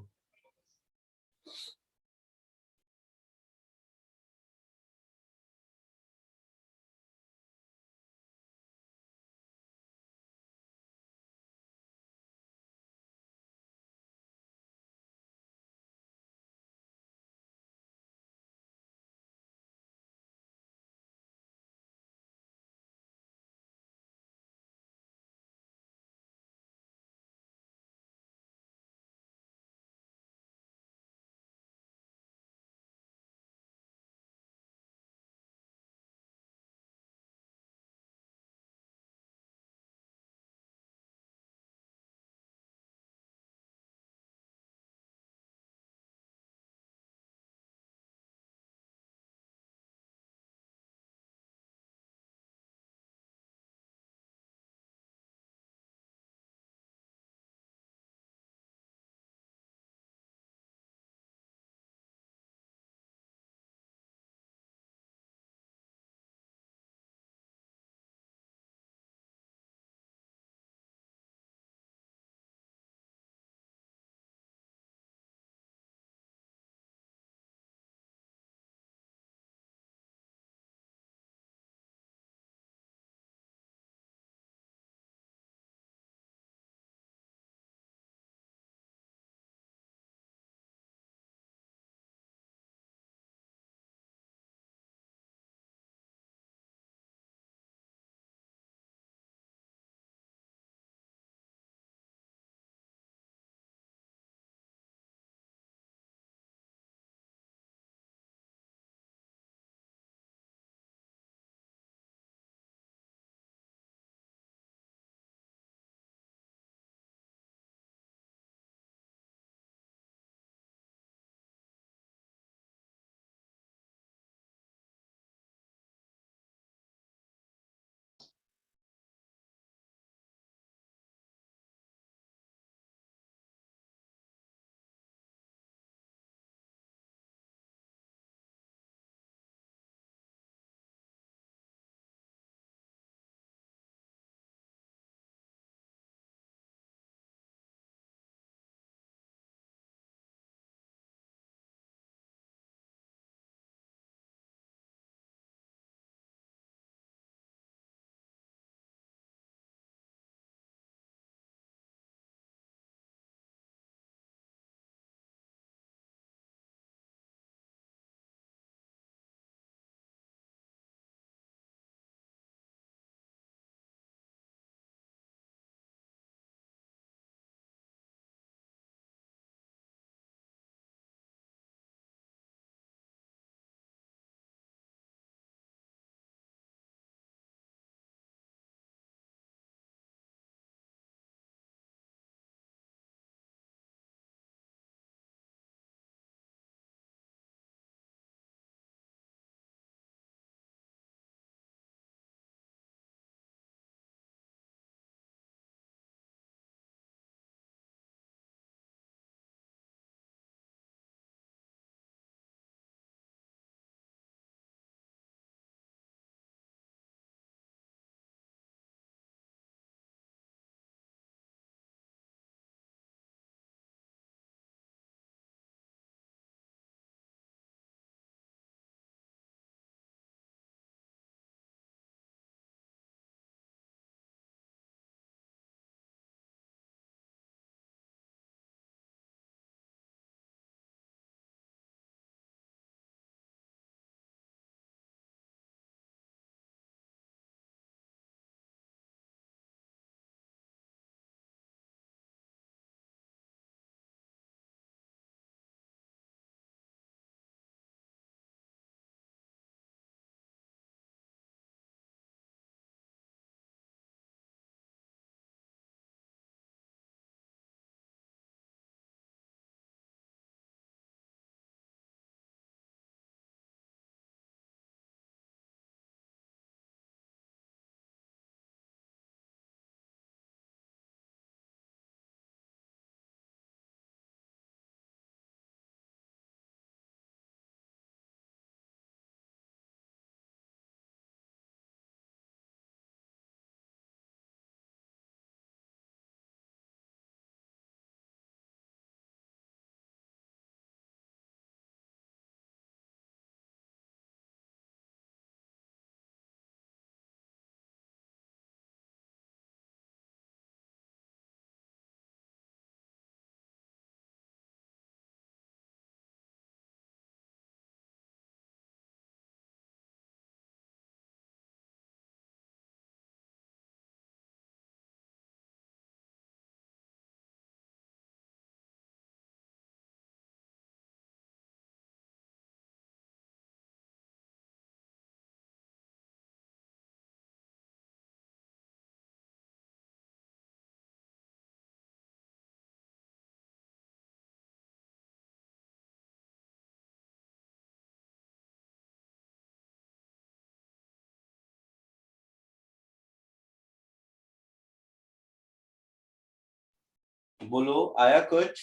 बोलो आया कुछ?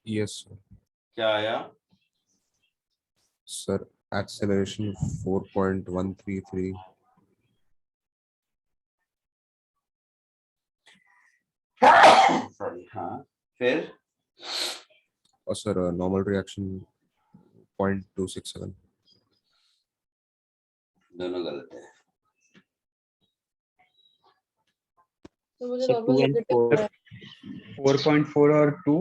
Yes, sir. क्या आया? Sir, acceleration 4.133. सॉरी, हाँ, फिर और sir, normal reaction 0.267. दोनों गलत है। तो मुझे Sir, नॉर्मल 2 and नेगेटिव 4. 4.4 और 2.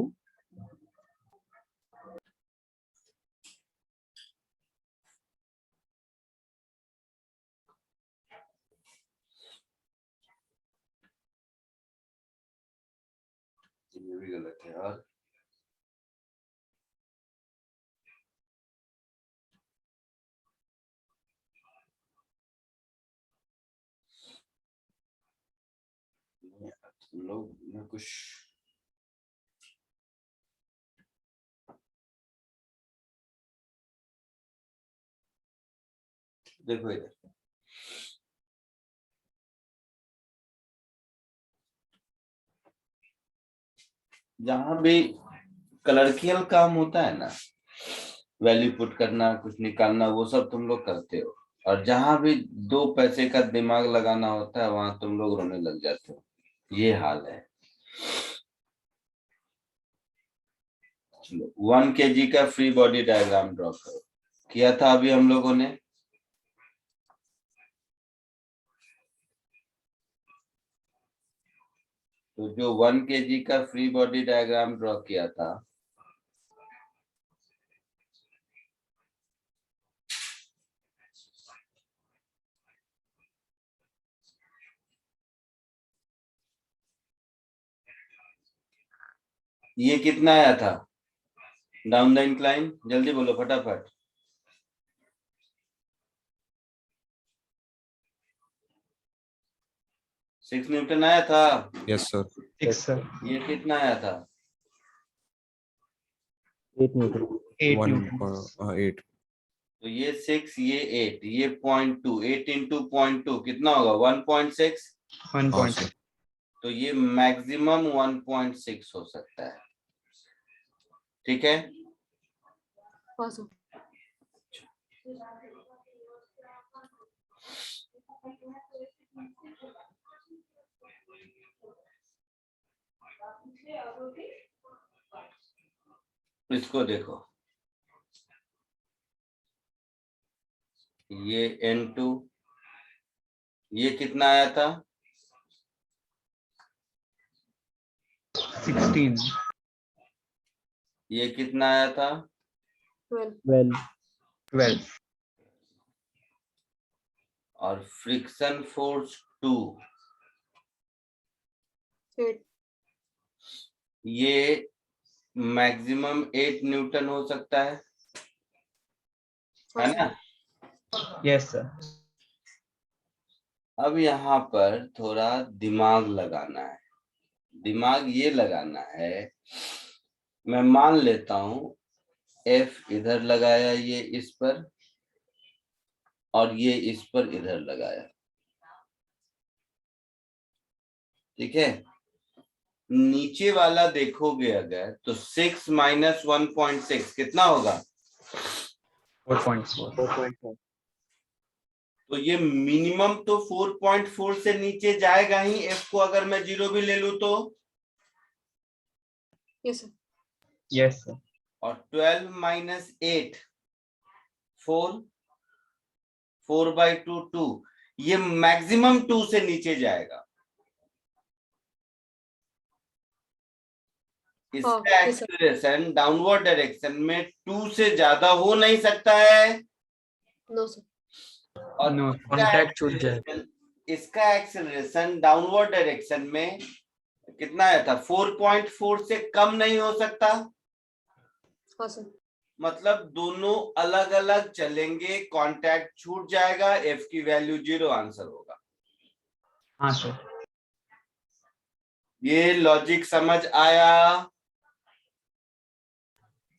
ये भी गलत है। और तुम लोग में कुछ देखो इधर, जहां भी क्लर्कियल काम होता है ना, वैल्यू पुट करना, कुछ निकालना, वो सब तुम लोग करते हो। और जहां भी 2 पैसे का दिमाग लगाना होता है वहां तुम लोग रोने लग जाते हो। ये हाल है। 1 kg का फ्री बॉडी डायग्राम ड्रॉ करो। किया था अभी हम लोगों ने। तो जो 1 kg का फ्री बॉडी डायग्राम ड्रॉ किया था, ये कितना आया था डाउन द इंक्लाइन? जल्दी बोलो फटाफट। 6 न्यूटन आया था। Yes, sir. 6 sir. ये कितना आया था? 8 Newton. 8 1. Newton. 8. तो ये 6, ये 8, ये 0.2, 8 into 0.2 कितना होगा? 1.6। 1.6. sir. तो ये मैक्सिमम 1.6 हो सकता है। ठीक है। हाँ सर। इसको देखो, ये N2, ये कितना आया था? 16. ये कितना आया था? 12 12. और फ्रिक्शन फोर्स 2, 8 ये मैक्सिमम 8 न्यूटन हो सकता है हाँ ना? Yes sir. अब यहाँ पर थोड़ा दिमाग लगाना है। दिमाग ये लगाना है, मैं मान लेता हूं F इधर लगाया, ये इस पर, और ये इस पर इधर लगाया। ठीक है। नीचे वाला देखोगे अगर तो 6 माइनस 1.6 कितना होगा? 4.4. 4.4. तो ये मिनिमम तो 4.4 से नीचे जाएगा ही। F को अगर मैं 0 भी ले लूं तो, यस सर। Yes sir. और 12 माइनस 8 4, 4/2 2, ये मैक्सिमम 2 से नीचे जाएगा। इसका हाँ, yes, sir. Acceleration downward direction में 2 से ज्यादा हो नहीं सकता है। No sir. और No. कांटेक्ट छूट जाए। इसका एक्सीलरेशन डाउनवर्ड डायरेक्शन में कितना आया था? 4.4 से कम नहीं हो सकता। हाँ सर। मतलब दोनों अलग अलग चलेंगे, कांटेक्ट छूट जाएगा, F की वैल्यू 0 आंसर होगा। हाँ sir. ये लॉजिक समझ आया?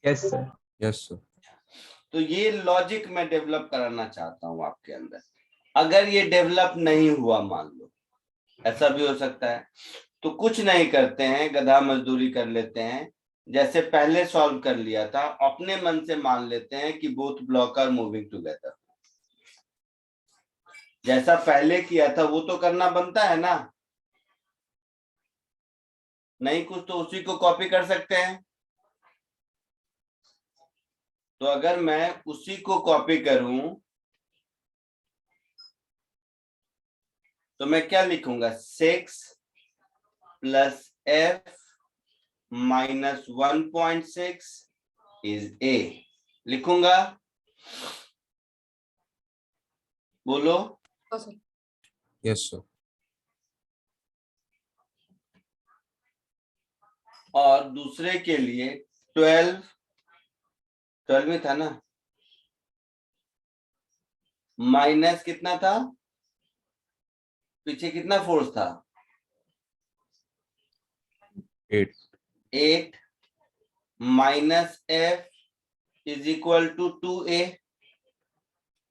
Yes sir. Yes, sir. तो ये लॉजिक मैं डेवलप कराना चाहता हूं आपके अंदर। अगर ये डेवलप नहीं हुआ मान लो, ऐसा भी हो सकता है। तो कुछ नहीं करते हैं, गधा मजदूरी कर लेते हैं। जैसे पहले सॉल्व कर लिया था, अपने मन से मान लेते हैं कि both block are moving together. जैसा पहले किया था वो तो करना बनता है ना, नहीं कुछ तो उसी को कॉपी कर सकते हैं। तो अगर मैं उसी को कॉपी करूं तो मैं क्या लिखूंगा, 6 plus f minus 1.6 is a लिखूंगा। बोलो। हाँ सर। Yes, sir. और दूसरे के लिए 12 में था ना, माइनस कितना था, पीछे कितना फोर्स था, 8. 8 minus f is equal to 2a।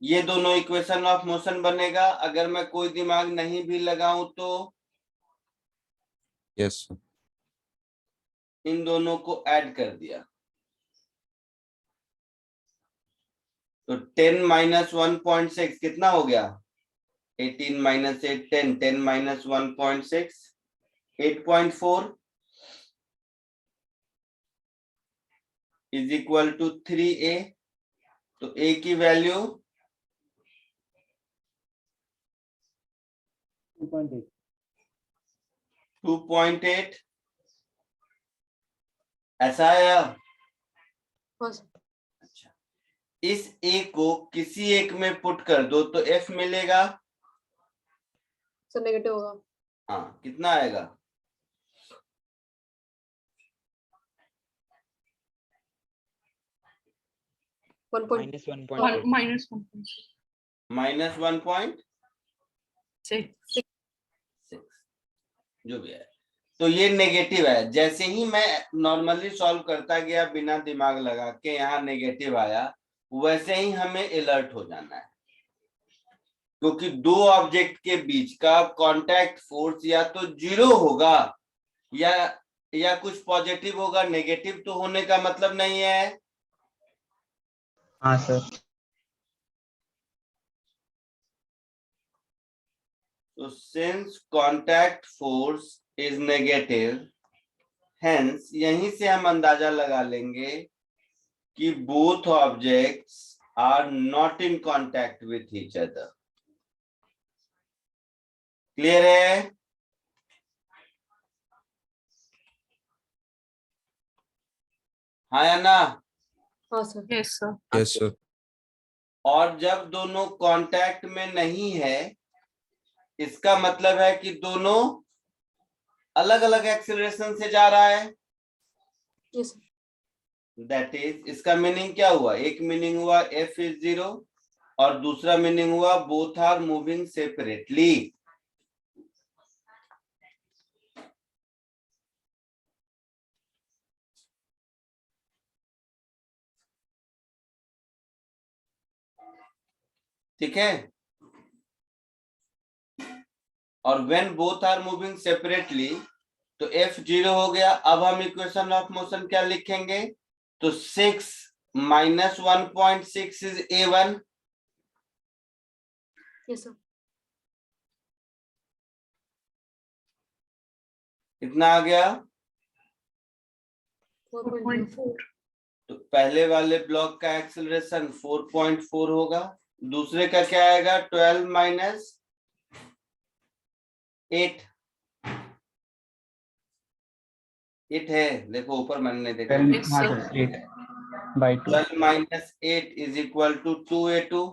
ये दोनों इक्वेशन ऑफ मोशन बनेगा। अगर मैं कोई दिमाग नहीं भी लगाऊं तो Yes, sir. इन दोनों को ऐड कर दिया तो 10 माइनस 1.6 कितना हो गया, 18 minus 8 10, 10 minus 1.6 8.4 is equal to 3a। तो a की वैल्यू 2.8. 2.8 ऐसा आया। हाँ सर। अच्छा, इस a को किसी एक में पुट कर दो तो f मिलेगा। सर नेगेटिव होगा। हाँ, कितना आएगा, वन पॉइंट -1.8 माइनस 1.6 6 जो भी है। तो ये नेगेटिव है। जैसे ही मैं नॉर्मली सॉल्व करता गया बिना दिमाग लगा के, यहाँ नेगेटिव आया, वैसे ही हमें अलर्ट हो जाना है, क्योंकि दो ऑब्जेक्ट के बीच का कांटेक्ट फोर्स या तो 0 होगा या कुछ पॉजिटिव होगा। नेगेटिव तो होने का मतलब नहीं है। हाँ सर। तो since contact force is negative, hence यहीं से हम अंदाजा लगा लेंगे कि बोथ objects are not in contact with each other. Clear है? हाँ या ना? हाँ sir. Yes, sir. Yes, sir. और जब दोनों कांटेक्ट में नहीं है, इसका मतलब है कि दोनों अलग अलग एक्सीलरेशन से जा रहा है। Yes sir. दैट इज, इसका मीनिंग क्या हुआ, एक मीनिंग हुआ f इज 0 और दूसरा मीनिंग हुआ बोथ आर मूविंग सेपरेटली। ठीक है? और when both are moving separately तो f 0 हो गया। अब हम इक्वेशन ऑफ मोशन क्या लिखेंगे, तो 6 minus 1.6 is a1। Yes sir. कितना आ गया, 4.4। तो पहले वाले ब्लॉक का एक्सेलरेशन 4.4 होगा, दूसरे का क्या आएगा, 12 माइनस 8 है। देखो ऊपर मैंने देखा, 12 Yes, हाँ sir. Sir 8/2 12 minus 8 is equal to 2a2।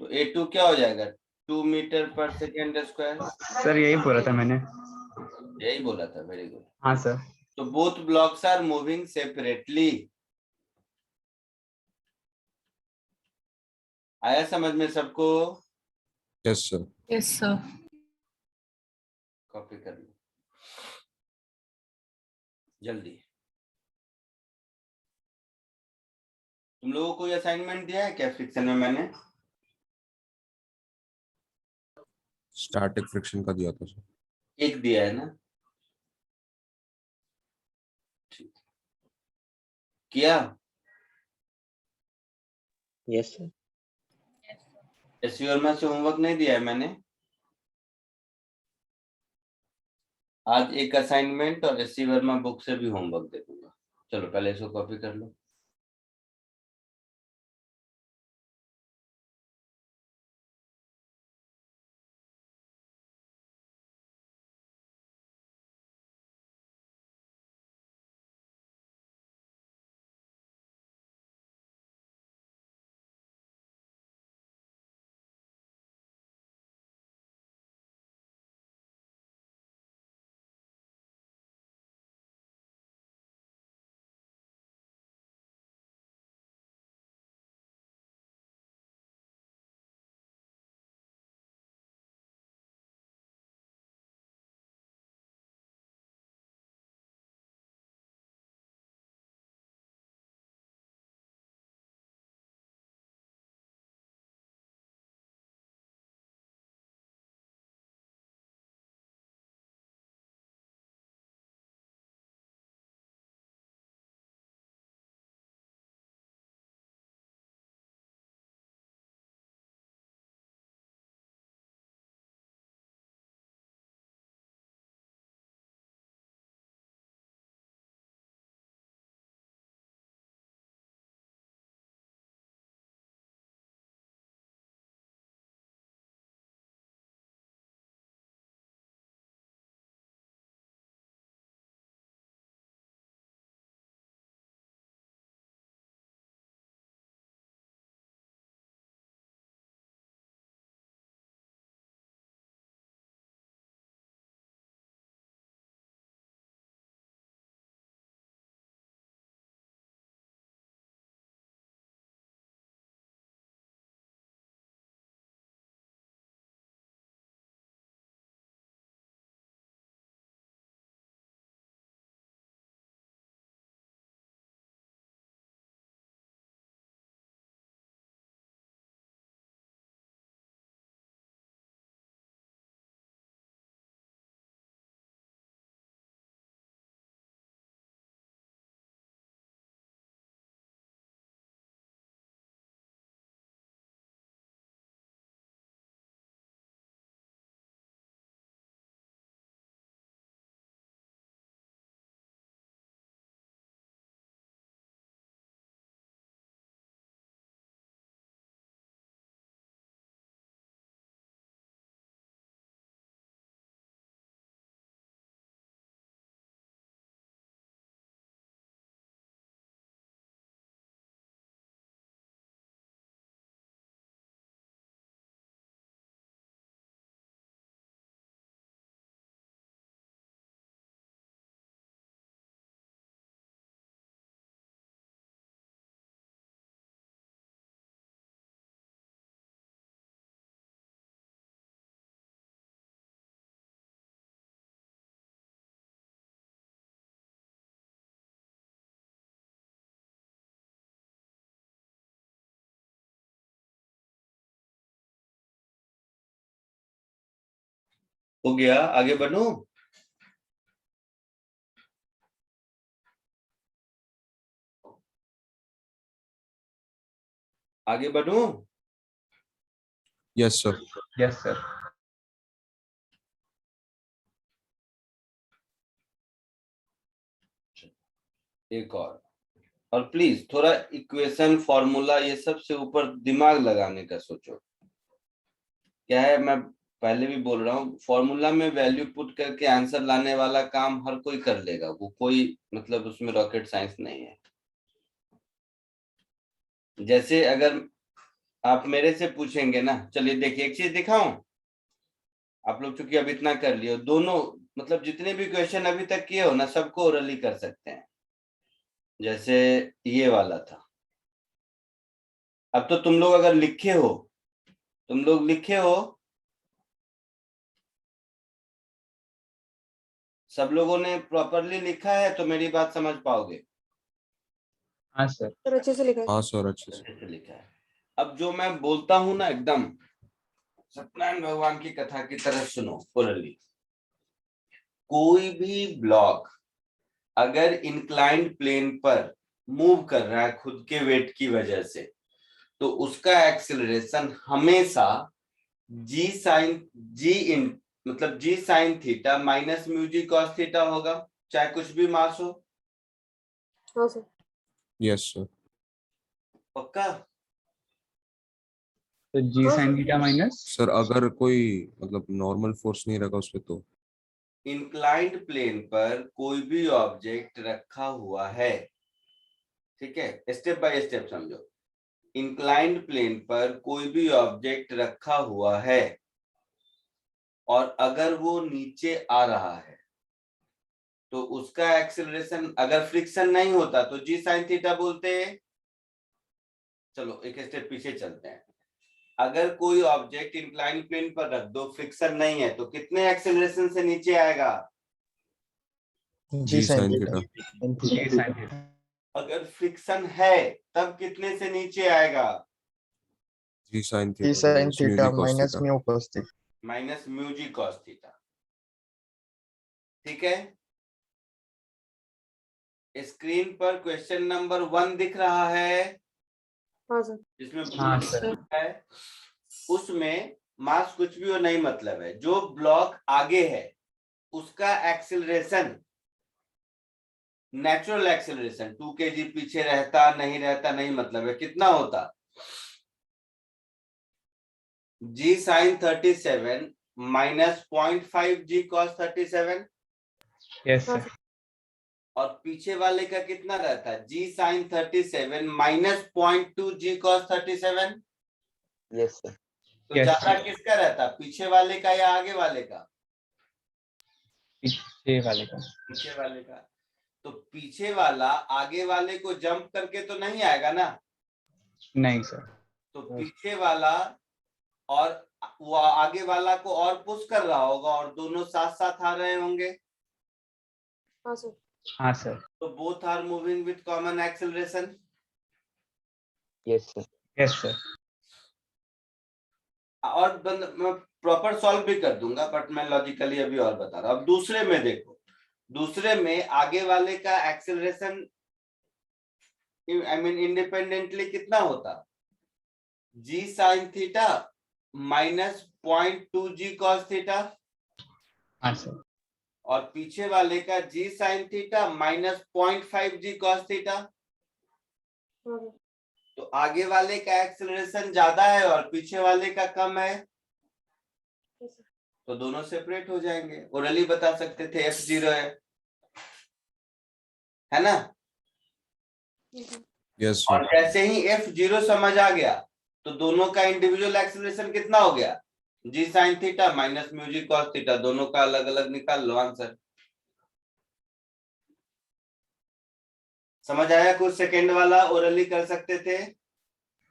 तो a2 क्या हो जाएगा, 2 मीटर पर सेकेंड स्क्वायर। सर यही बोला था मैंने। यही बोला था, वेरी गुड। हाँ सर। तो both blocks are moving separately. आया समझ में सबको? Yes, sir. Yes, sir. Copy कर लो जल्दी। तुम लोगों को असाइनमेंट दिया है क्या फ्रिक्शन में मैंने? स्टैटिक फ्रिक्शन का दिया था सर। एक दिया है ना, ठीक। किया यस सर। एसवी वर्मा से होमवर्क नहीं दिया है मैंने। आज एक असाइनमेंट और एसवी वर्मा बुक से भी होमवर्क दे दूंगा। चलो पहले इसको कॉपी कर लो। हो गया, आगे बढ़ूं? आगे बढ़ूं? Yes sir. Yes sir. एक और प्लीज थोड़ा इक्वेशन फॉर्मूला ये सब से ऊपर दिमाग लगाने का सोचो। क्या है, मैं पहले भी बोल रहा हूँ, फॉर्मूला में वैल्यू पुट करके आंसर लाने वाला काम हर कोई कर लेगा, वो कोई मतलब उसमें रॉकेट साइंस नहीं है। जैसे अगर आप मेरे से पूछेंगे ना, चलिए देखिए एक चीज दिखाऊं, आप लोग चूंकि अब इतना कर लिए हो, दोनों मतलब जितने भी क्वेश्चन अभी तक किए हो ना, सबको ओरली कर सकते हैं। जैसे ये वाला था, अब तो तुम लोग अगर लिखे हो, तुम लोग लिखे हो, सब लोगों ने प्रॉपरली लिखा है तो मेरी बात समझ पाओगे। हाँ सर। सर अच्छे से लिखा है। हाँ सर अच्छे से। अच्छे से लिखा है। अब जो मैं बोलता हूं ना एकदम सत्यनारायण भगवान की कथा की तरह सुनो ओरली। कोई भी ब्लॉक अगर इंक्लाइंड प्लेन पर मूव कर रहा है खुद के वेट की वजह से, तो उसका एक्सेलरेशन हमेशा जी sine theta minus mu g cos theta होगा, चाहे कुछ भी मास हो। हाँ सर। Yes sir. पक्का? तो जी हाँ, sine sir. Theta minus sir अगर कोई मतलब नॉर्मल फोर्स नहीं रखा उस पे तो इंक्लाइंड प्लेन पर कोई भी ऑब्जेक्ट रखा हुआ है, ठीक है, स्टेप बाय स्टेप समझो। इंक्लाइंड प्लेन पर कोई भी ऑब्जेक्ट रखा हुआ है और अगर वो नीचे आ रहा है तो उसका एक्सेलरेशन, अगर फ्रिक्शन नहीं होता तो जी साइन थीटा बोलते हैं। चलो एक स्टेप पीछे चलते हैं। अगर कोई ऑब्जेक्ट इंक्लाइंड प्लेन पर रख दो, फ्रिक्शन नहीं है, तो कितने एक्सेलरेशन से नीचे आएगा? G sine theta. G sine theta अगर फ्रिक्शन है तब कितने से नीचे आएगा? G sine g theta sine theta minus mu g minus cos theta. Mu cos theta. Minus mu g cos theta. ठीक है, स्क्रीन पर क्वेश्चन नंबर 1 दिख रहा है, हाँ सर। जिसमें हाँ blue सर। है। उसमें मास कुछ भी हो नहीं मतलब है, जो ब्लॉक आगे है उसका एक्सेलरेशन, नेचुरल एक्सेलरेशन 2 kg पीछे रहता नहीं रहता नहीं मतलब है, कितना होता? जी साइन 37 माइनस 0.5 जी कॉस 37, यस हाँ सर। और पीछे वाले का कितना रहता है? जी साइन 37 माइनस 0.2 जी कॉस 37। Yes sir. तो Yes, ज्यादा sir. किसका रहता, पीछे वाले का या आगे वाले का? पीछे वाले का। पीछे वाले का। तो पीछे वाला आगे वाले को जंप करके तो नहीं आएगा ना, नहीं सर। तो पीछे वाला और वो आगे वाला को और पुश कर रहा होगा और दोनों साथ साथ आ रहे होंगे। हाँ सर। हाँ सर। तो both are moving with common acceleration. Yes sir. Yes sir. और मैं प्रॉपर सॉल्व भी कर दूंगा, बट मैं लॉजिकली अभी और बता रहा हूं। अब दूसरे में देखो, दूसरे में आगे वाले का एक्सेलरेशन आई मीन इंडिपेंडेंटली कितना होता? जी साइन थीटा माइनस 0.2 जी कॉस थीटा, हाँ सर। और पीछे वाले का जी साइन थीटा माइनस 0.5 जी कॉस थीटा। हाँ सर। तो आगे वाले का एक्सेलरेशन ज्यादा है और पीछे वाले का कम है, यस सर। तो दोनों सेपरेट हो जाएंगे। ओरली बता सकते थे F0 है ना? यस और सर। जैसे ही F0 समझ आ गया तो दोनों का इंडिविजुअल एक्सेलरेशन कितना हो गया? जी sine theta minus mu g cos theta, दोनों का अलग अलग निकाल लो आंसर। समझ आया? कुछ सेकंड वाला ओरली कर सकते थे।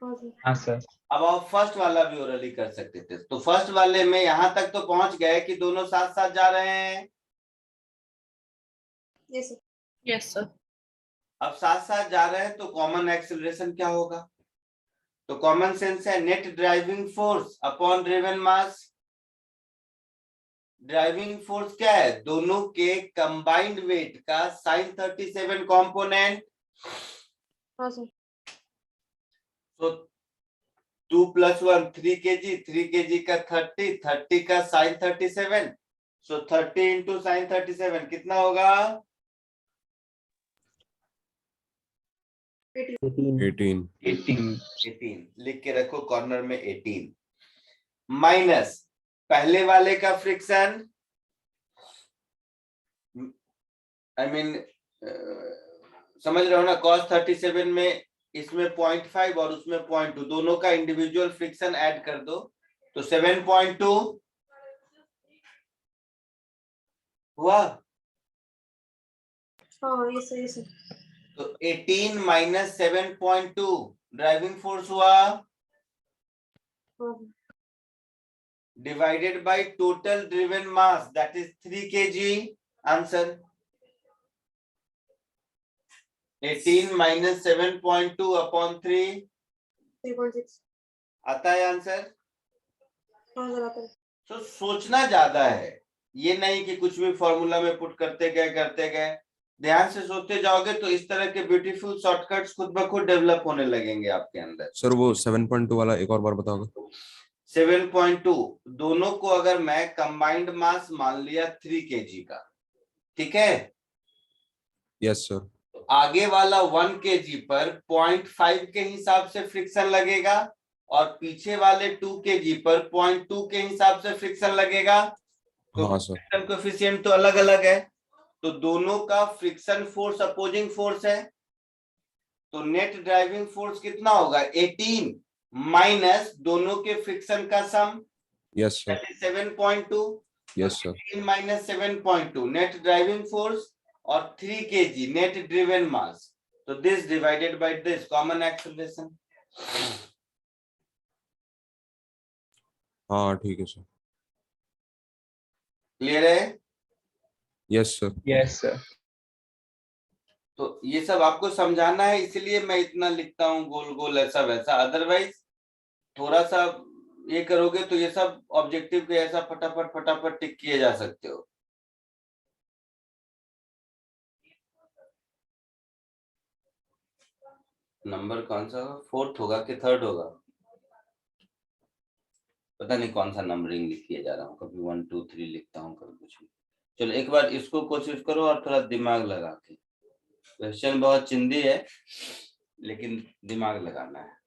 हाँ सर। हाँ सर। अब आप फर्स्ट वाला भी ओरली कर सकते थे। तो फर्स्ट वाले में यहां तक तो पहुंच गए कि दोनों साथ साथ जा रहे हैं। Yes sir. Yes, sir. अब साथ साथ जा रहे हैं तो कॉमन एक्सेलरेशन क्या होगा? तो कॉमन सेंस है net driving force upon driven mass. Driving force क्या है? दोनों के कंबाइंड वेट का साइन 37 कॉम्पोनेंट। हाँ सर। तो 2 + 1 3 kg, 3 kg का 30, 30 का साइन 37, सो 30 इंटू साइन 37 कितना होगा? 18 18 लिख के रखो कॉर्नर में 18, माइनस पहले वाले का फ्रिक्शन, आई मीन समझ रहे हो ना, cos 37 में इसमें 0.5 और उसमें 0.2, दोनों का इंडिविजुअल फ्रिक्शन ऐड कर दो तो 7.2 हुआ। हाँ यस सर। Yes sir. तो 18 माइनस 7.2 ड्राइविंग फोर्स हुआ, हाँ divided by total driven mass that is 3 kg। Answer 18 minus 7.2 upon 3 3.6। आता है आंसर। हाँ सर आता है। तो सोचना ज्यादा है, ये नहीं कि कुछ भी फॉर्मूला में पुट करते गए। ध्यान से सोचते जाओगे तो इस तरह के ब्यूटीफुल शॉर्टकट्स खुद ब खुद डेवलप होने लगेंगे आपके अंदर। सर वो 7.2 वाला एक और बार बताओगे? 7.2 दोनों को अगर मैं कंबाइंड मास मान लिया 3 kg का, ठीक है, यस सर। तो आगे वाला 1 kg पर 0.5 के हिसाब से फ्रिक्शन लगेगा और पीछे वाले 2 kg पर 0.2 के हिसाब से फ्रिक्शन लगेगा। तो हाँ सर। फ्रिक्शन कोएफिशिएंट तो अलग अलग है, तो दोनों का फ्रिक्शन फोर्स अपोजिंग फोर्स है, तो नेट ड्राइविंग फोर्स कितना होगा 18 माइनस दोनों के फ्रिक्शन का sum yes sir. 7.2, yes sir. 18 minus 7.2 net driving force और 3 kg नेट ड्रिवन मास, तो this divided by this common acceleration. हाँ ठीक है सर। क्लियर है? Yes sir. Yes sir. तो ये सब आपको समझाना है, इसलिए मैं इतना लिखता हूँ गोल गोल ऐसा वैसा, अदरवाइज थोड़ा सा ये करोगे तो ये सब ऑब्जेक्टिव के ऐसा फटाफट फटाफट टिक किए जा सकते हो। नंबर कौन सा होगा, 4th होगा कि 3rd होगा, पता नहीं कौन सा नंबरिंग लिख किए जा रहा हूँ, कभी 1 2 3 लिखता हूँ, कभी कुछ भी। चलो एक बार इसको कोशिश करो और थोड़ा दिमाग लगा के, क्वेश्चन बहुत चिंदी है लेकिन दिमाग लगाना है।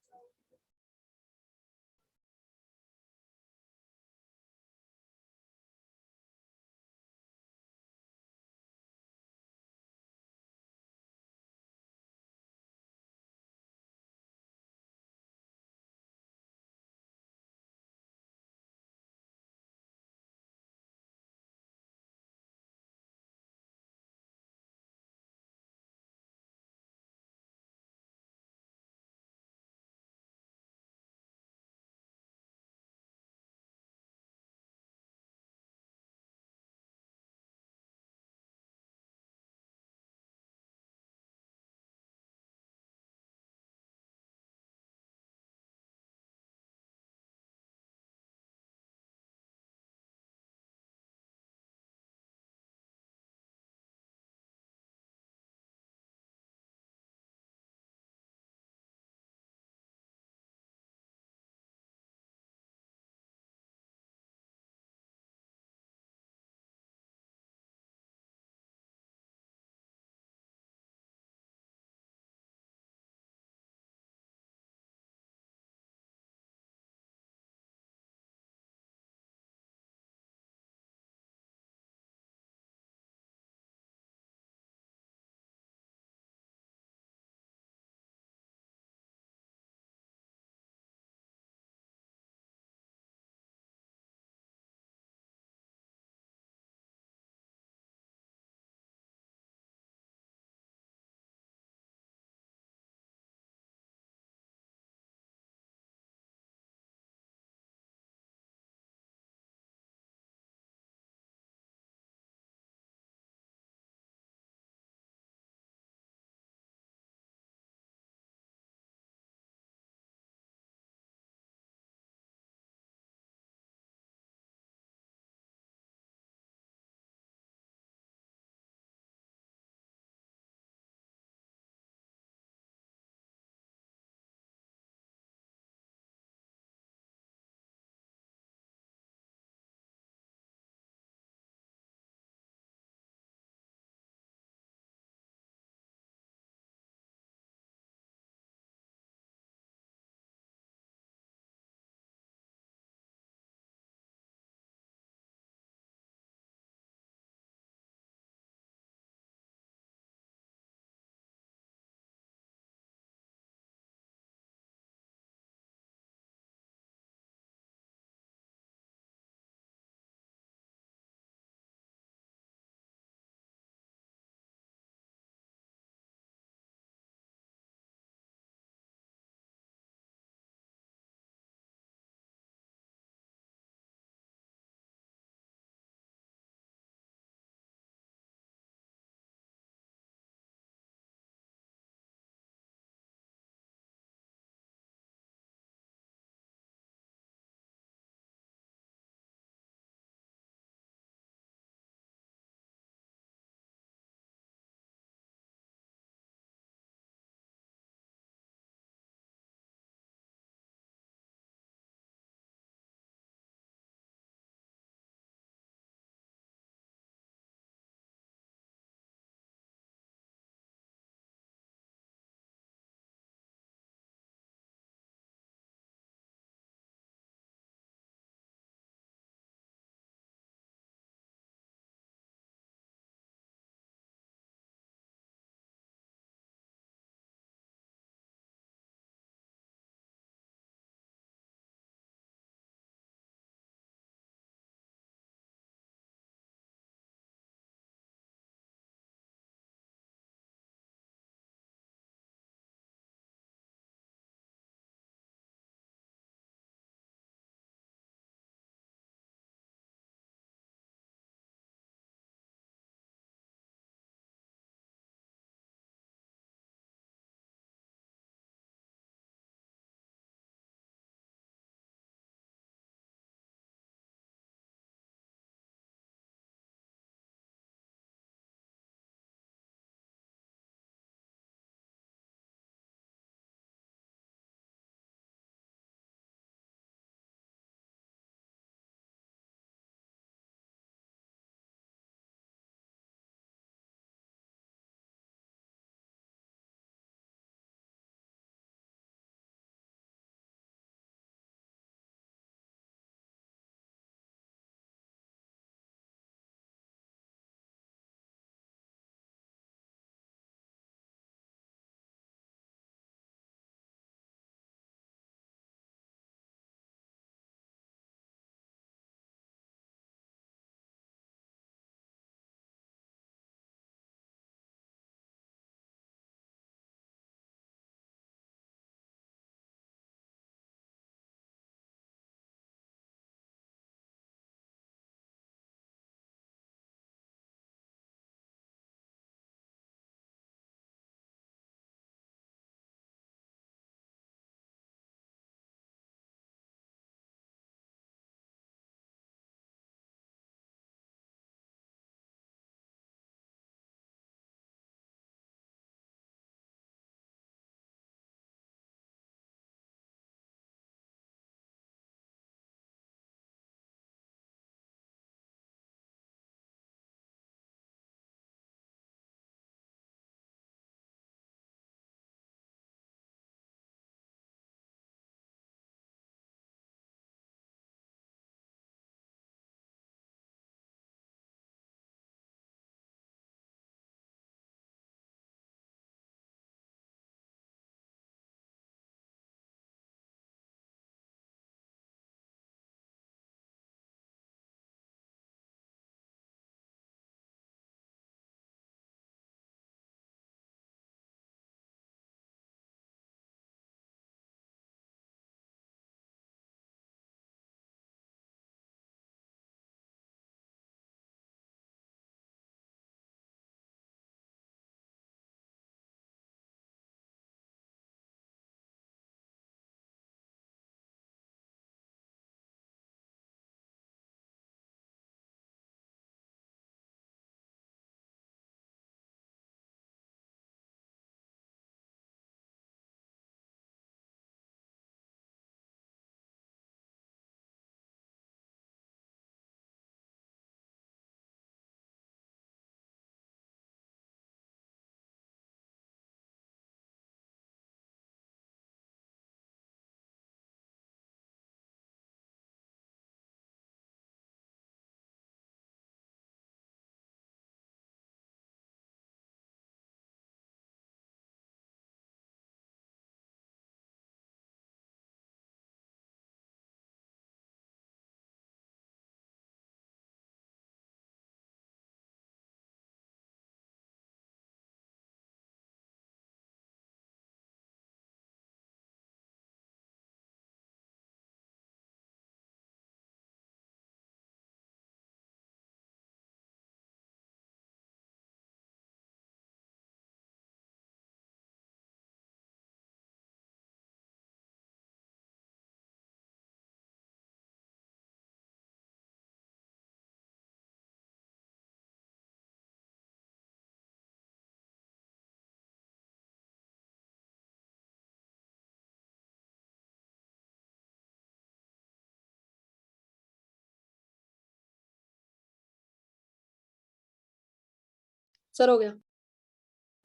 सर हो गया।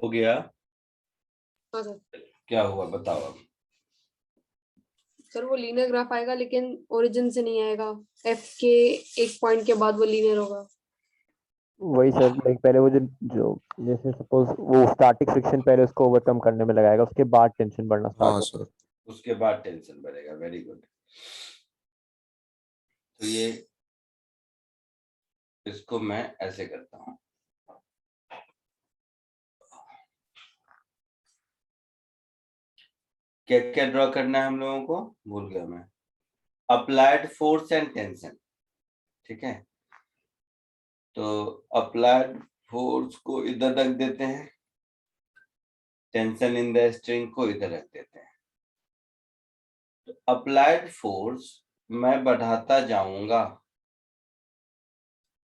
हो गया? हाँ सर। क्या हुआ बताओ अब। सर वो लीनियर ग्राफ आएगा लेकिन ओरिजिन से नहीं आएगा, एफ के एक पॉइंट के बाद वो लीनियर होगा। वही सर, लाइक पहले वो जो जो जैसे सपोज वो स्टैटिक फ्रिक्शन पहले उसको ओवरकम करने में लगाएगा, उसके बाद टेंशन बढ़ना स्टार्ट हाँ होगा। सर। उसके बाद टेंशन बढ़ेगा। Very good. तो ये इसको मैं ऐसे करता हूं। क्या क्या ड्रॉ करना है हम लोगों को, भूल गया मैं। अप्लाइड फोर्स एंड टेंशन, ठीक है। तो अप्लाइड फोर्स को इधर रख देते हैं, टेंशन इन द स्ट्रिंग को इधर रख देते हैं। तो अप्लाइड फोर्स मैं बढ़ाता जाऊंगा,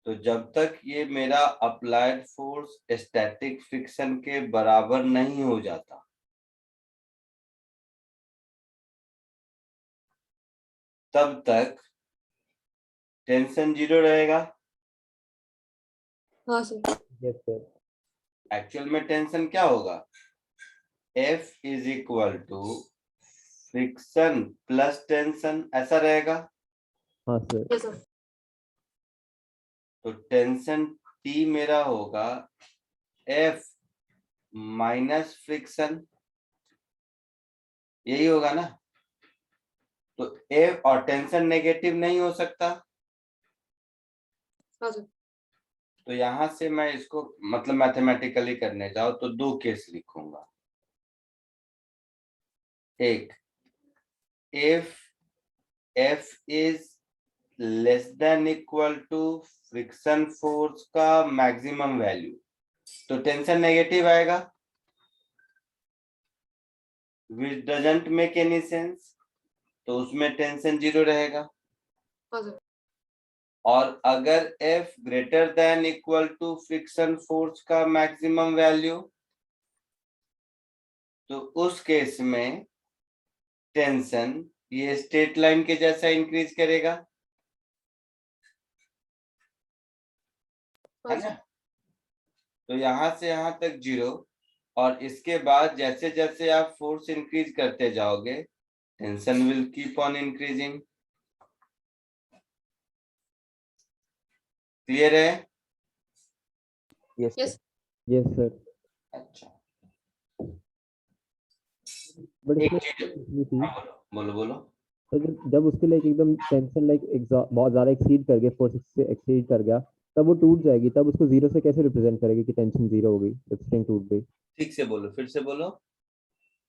तो जब तक ये मेरा अप्लाइड फोर्स स्टैटिक फ्रिक्शन के बराबर नहीं हो जाता, तब तक टेंशन 0 रहेगा। हाँ सर। Yes sir. एक्चुअल में टेंशन क्या होगा, F is equal to friction plus tension, ऐसा रहेगा। हाँ सर। Yes sir. तो टेंशन T मेरा होगा F माइनस फ्रिक्शन, यही होगा ना। तो F और टेंशन नेगेटिव नहीं हो सकता। हाँ सर। तो यहां से मैं इसको मतलब मैथमेटिकली करने जाओ तो दो केस लिखूंगा। एक, if F is less than equal to friction force का मैक्सिमम वैल्यू, तो टेंशन नेगेटिव आएगा, which doesn't make any sense. तो उसमें टेंशन 0 रहेगा। हाँ सर। और अगर F greater than equal to friction force का मैक्सिमम वैल्यू, तो उस केस में टेंशन ये स्ट्रेट लाइन के जैसा इंक्रीज करेगा, है ना। तो यहां से यहां तक 0, और इसके बाद जैसे जैसे आप फोर्स इंक्रीज करते जाओगे, tension will keep on increasing. Clear है? Yes yes. Sir. Yes sir. अच्छा, बट एक इसमें चीज, पूछनी थी, हाँ, बोलो बोलो बोलो। तो जब उसके लिए एकदम टेंशन लाइक बहुत ज्यादा एक्सीड कर गया, फोर्स से एक्सीड कर गया, तब वो टूट जाएगी, तब उसको जीरो से कैसे रिप्रेजेंट करेगी कि टेंशन जीरो हो गई जब स्ट्रिंग टूट गई? ठीक से बोलो, फिर से बोलो।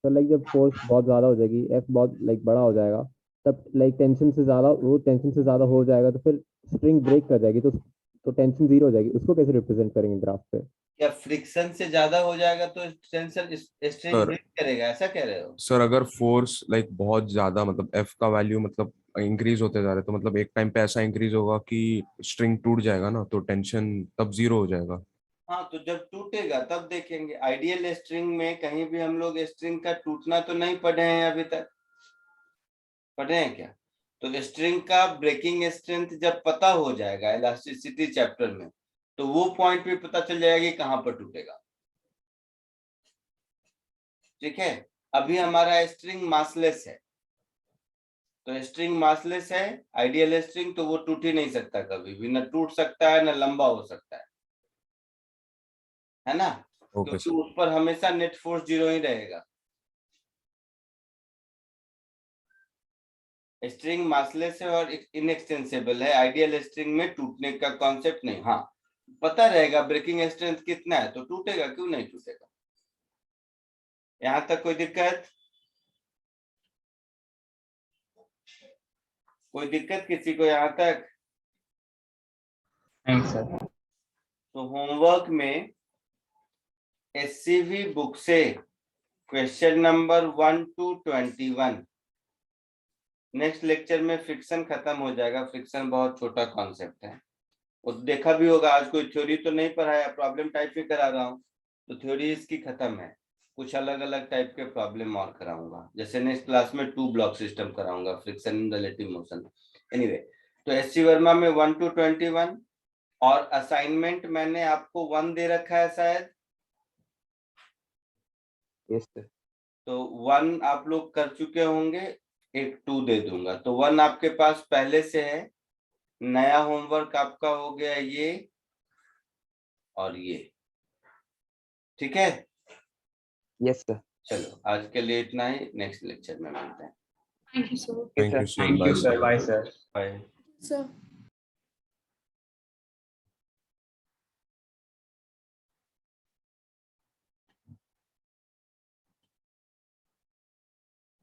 तो लाइक जब फोर्स बहुत ज्यादा हो जाएगी, एफ बहुत लाइक बड़ा हो जाएगा, तब लाइक टेंशन से ज्यादा, वो टेंशन से ज्यादा हो जाएगा, तो फिर स्प्रिंग ब्रेक कर जाएगी, तो टेंशन जीरो हो जाएगी। उसको कैसे रिप्रेजेंट करेंगे ग्राफ पे? क्या फ्रिक्शन से ज्यादा हो जाएगा तो टेंशन स्ट्रिंग सर ब्रेक करेगा, ऐसा कह रहे हो? सर अगर फोर्स लाइक बहुत ज्यादा मतलब एफ का वैल्यू मतलब इंक्रीज होते जा रहे तो मतलब एक टाइम पे ऐसा इंक्रीज होगा कि स्ट्रिंग टूट जाएगा ना, तो टेंशन तब जीरो हो जाएगा। हाँ, तो जब टूटेगा तब देखेंगे। आइडियल स्ट्रिंग में कहीं भी हम लोग स्ट्रिंग का टूटना तो नहीं पढ़े हैं अभी तक, पढ़े हैं क्या? तो स्ट्रिंग का ब्रेकिंग स्ट्रेंथ जब पता हो जाएगा इलास्टिसिटी चैप्टर में, तो वो पॉइंट भी पता चल जाएगा कि कहां पर टूटेगा। ठीक है। अभी हमारा स्ट्रिंग मासलेस है, तो स्ट्रिंग मासलेस है आइडियल स्ट्रिंग, तो वो टूट ही नहीं सकता कभी भी, न टूट सकता है न लंबा हो सकता है ना। ओके क्योंकि सर। उस पर हमेशा नेट फोर्स 0 ही रहेगा। स्ट्रिंग मासलेस है और इनएक्सटेंसिबल है, आइडियल स्ट्रिंग में टूटने का कॉन्सेप्ट नहीं। हाँ, पता रहेगा ब्रेकिंग स्ट्रेंथ कितना है तो टूटेगा, क्यों नहीं टूटेगा। यहां तक कोई दिक्कत? कोई दिक्कत किसी को यहां तक? नहीं सर। तो होमवर्क में एससीवी बुक से question number 1 to 21, next lecture में फ्रिक्शन खत्म हो जाएगा। फ्रिक्शन बहुत छोटा कॉन्सेप्ट है, वो देखा भी होगा। आज कोई थ्योरी तो नहीं पढ़ाया, प्रॉब्लम टाइप ही करा रहा हूँ, तो थ्योरी इसकी खत्म है। कुछ अलग अलग टाइप के प्रॉब्लम और कराऊंगा, जैसे नेक्स्ट क्लास में 2 ब्लॉक सिस्टम कराऊंगा, फ्रिक्शन इन रिलेटिव मोशन। एनीवे, तो एससी वर्मा में 1 to 21 और असाइनमेंट मैंने आपको 1 दे रखा है शायद, यस सर। तो 1 आप लोग कर चुके होंगे, एक 2 दे दूंगा, तो 1 आपके पास पहले से है। नया होमवर्क आपका हो गया ये और ये, ठीक है। Yes sir. चलो आज के लिए इतना ही, नेक्स्ट लेक्चर में मिलते हैं। Thank you, sir. Thank you sir, Thank you, sir. Bye, sir. Bye. Sir